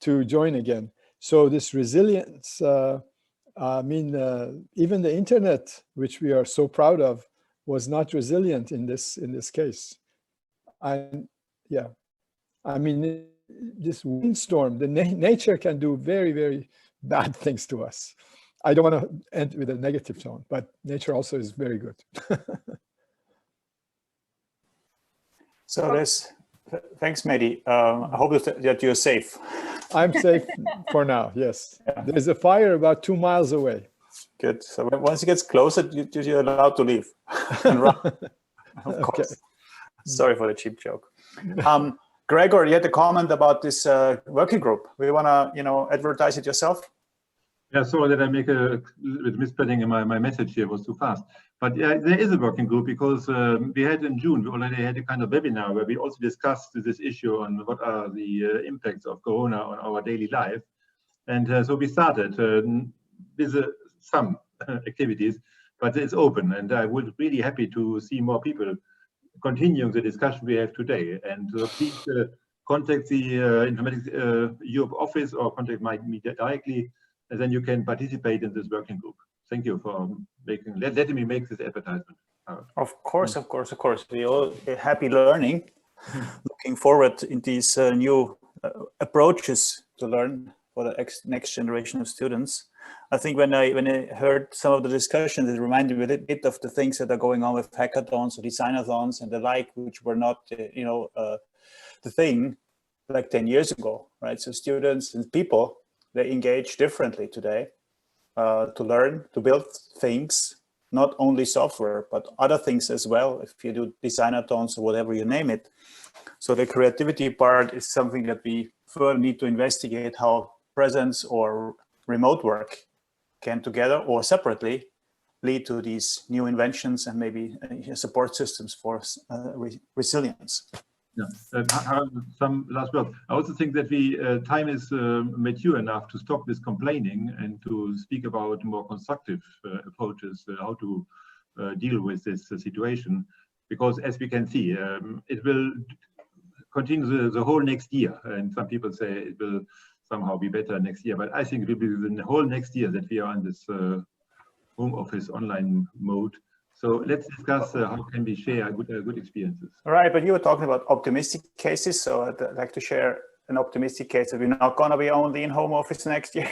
to join again. So this resilience, I mean, even the internet, which we are so proud of, was not resilient in this case. And yeah, I mean, this windstorm, the nature can do very, very bad things to us. I don't want to end with a negative tone, but nature also is very good. So thanks, Mehdi. I hope that you're safe. I'm safe for now, yes. Yeah. There's a fire about 2 miles away. Good. So once it gets closer, you're allowed to leave and run. Of course. Okay. Sorry for the cheap joke. Gregor, you had a comment about this working group. We want to, advertise it yourself? Yeah, sorry that I make a little bit misspelling in my message here, was too fast. But yeah, there is a working group because we had in June, we already had a kind of webinar where we also discussed this issue on what are the impacts of Corona on our daily life. And so we started with some activities, but it's open. And I would be really happy to see more people continuing the discussion we have today. And please contact the Informatics Europe office or contact me directly, and then you can participate in this working group. Thank you for letting me make this advertisement. Of course. We all happy learning, looking forward in these new approaches to learn for the next generation of students. I think when I heard some of the discussions, it reminded me a bit of the things that are going on with hackathons or designathons and the like, which were not, the thing like 10 years ago, right? So students and people, they engage differently today to learn, to build things, not only software, but other things as well, if you do designathons or whatever you name it. So the creativity part is something that we further need to investigate, how presence or remote work can together or separately lead to these new inventions and maybe support systems for resilience. Yeah, some last words. I also think that time is mature enough to stop this complaining and to speak about more constructive approaches, how to deal with this situation. Because as we can see, it will continue the whole next year. And some people say it will somehow be better next year. But I think it will be the whole next year that we are in this home office online mode. So let's discuss how can we share good experiences. All right, but you were talking about optimistic cases, so I'd like to share an optimistic case that we're not going to be only in home office next year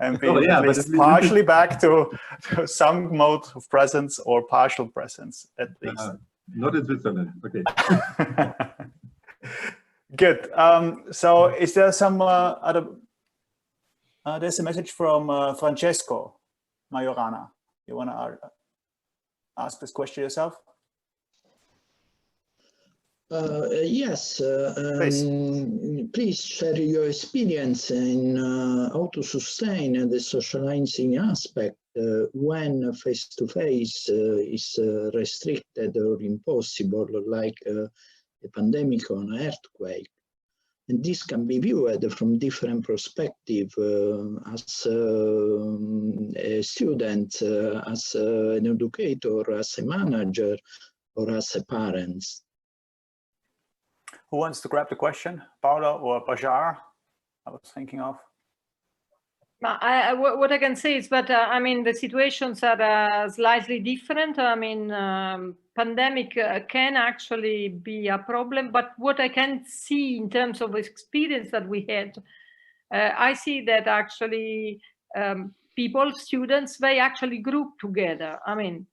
and be at least partially back to some mode of presence or partial presence at least. Not in Switzerland, okay. Good. So is there some other, there's a message from Francesco Majorana. You want to ask this question yourself? Yes, please share your experience in how to sustain the socializing aspect when face-to-face is restricted or impossible, like a pandemic or an earthquake. And this can be viewed from different perspectives as a student, as an educator, as a manager, or as a parent. Who wants to grab the question? Paola or Bajar? I was thinking of. What I can say is that, I mean, the situations are slightly different. I mean, pandemic can actually be a problem, but what I can see in terms of experience that we had, I see that actually people, students, they actually group together. I mean,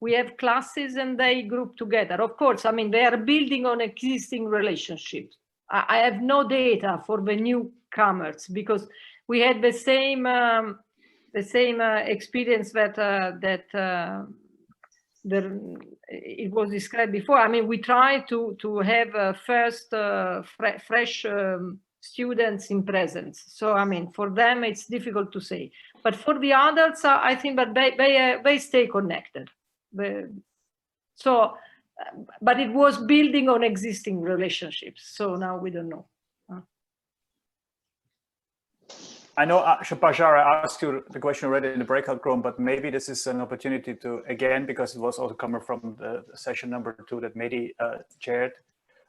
we have classes and they group together. Of course, I mean, they are building on existing relationships. I have no data for the newcomers because we had the same experience that it was described before. I mean, we try to have first fresh students in presence. So, I mean, for them, it's difficult to say. But for the adults, I think that they stay connected. So, but it was building on existing relationships. So now we don't know. I know, Shapajar, I asked you the question already in the breakout room, but maybe this is an opportunity to, again, because it was also coming from the session number 2 that Mehdi chaired,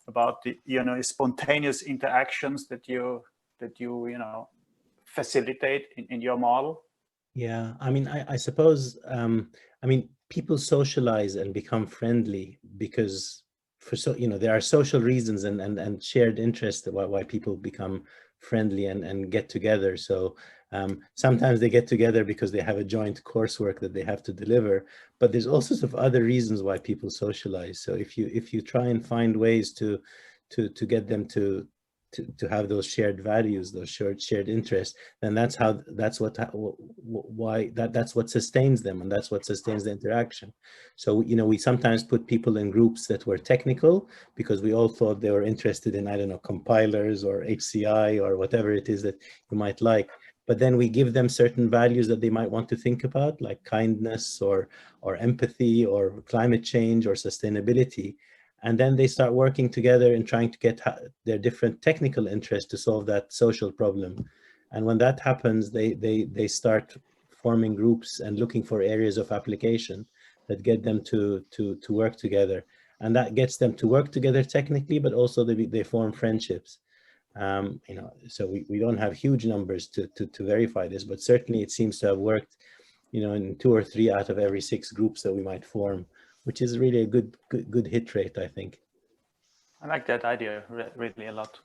about the, spontaneous interactions that you facilitate in your model. Yeah, I mean, I suppose, I mean, people socialize and become friendly because there are social reasons and shared interests why people become friendly and get together. So sometimes they get together because they have a joint coursework that they have to deliver, but there's all sorts of other reasons why people socialize. So if you try and find ways to get them to have those shared values, those shared interests, then that's what sustains them, and that's what sustains the interaction. So we sometimes put people in groups that were technical because we all thought they were interested in, I don't know, compilers or HCI or whatever it is that you might like. But then we give them certain values that they might want to think about, like kindness or empathy or climate change or sustainability. And then they start working together and trying to get their different technical interests to solve that social problem. And when that happens, they start forming groups and looking for areas of application that get them to work together. And that gets them to work together technically, but also they form friendships. So we don't have huge numbers to verify this, but certainly it seems to have worked, in 2 or 3 out of every 6 groups that we might form, which is really a good hit rate, I think. I like that idea really a lot.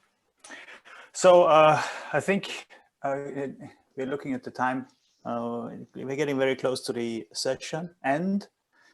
So I think we're looking at the time. We're getting very close to the session end.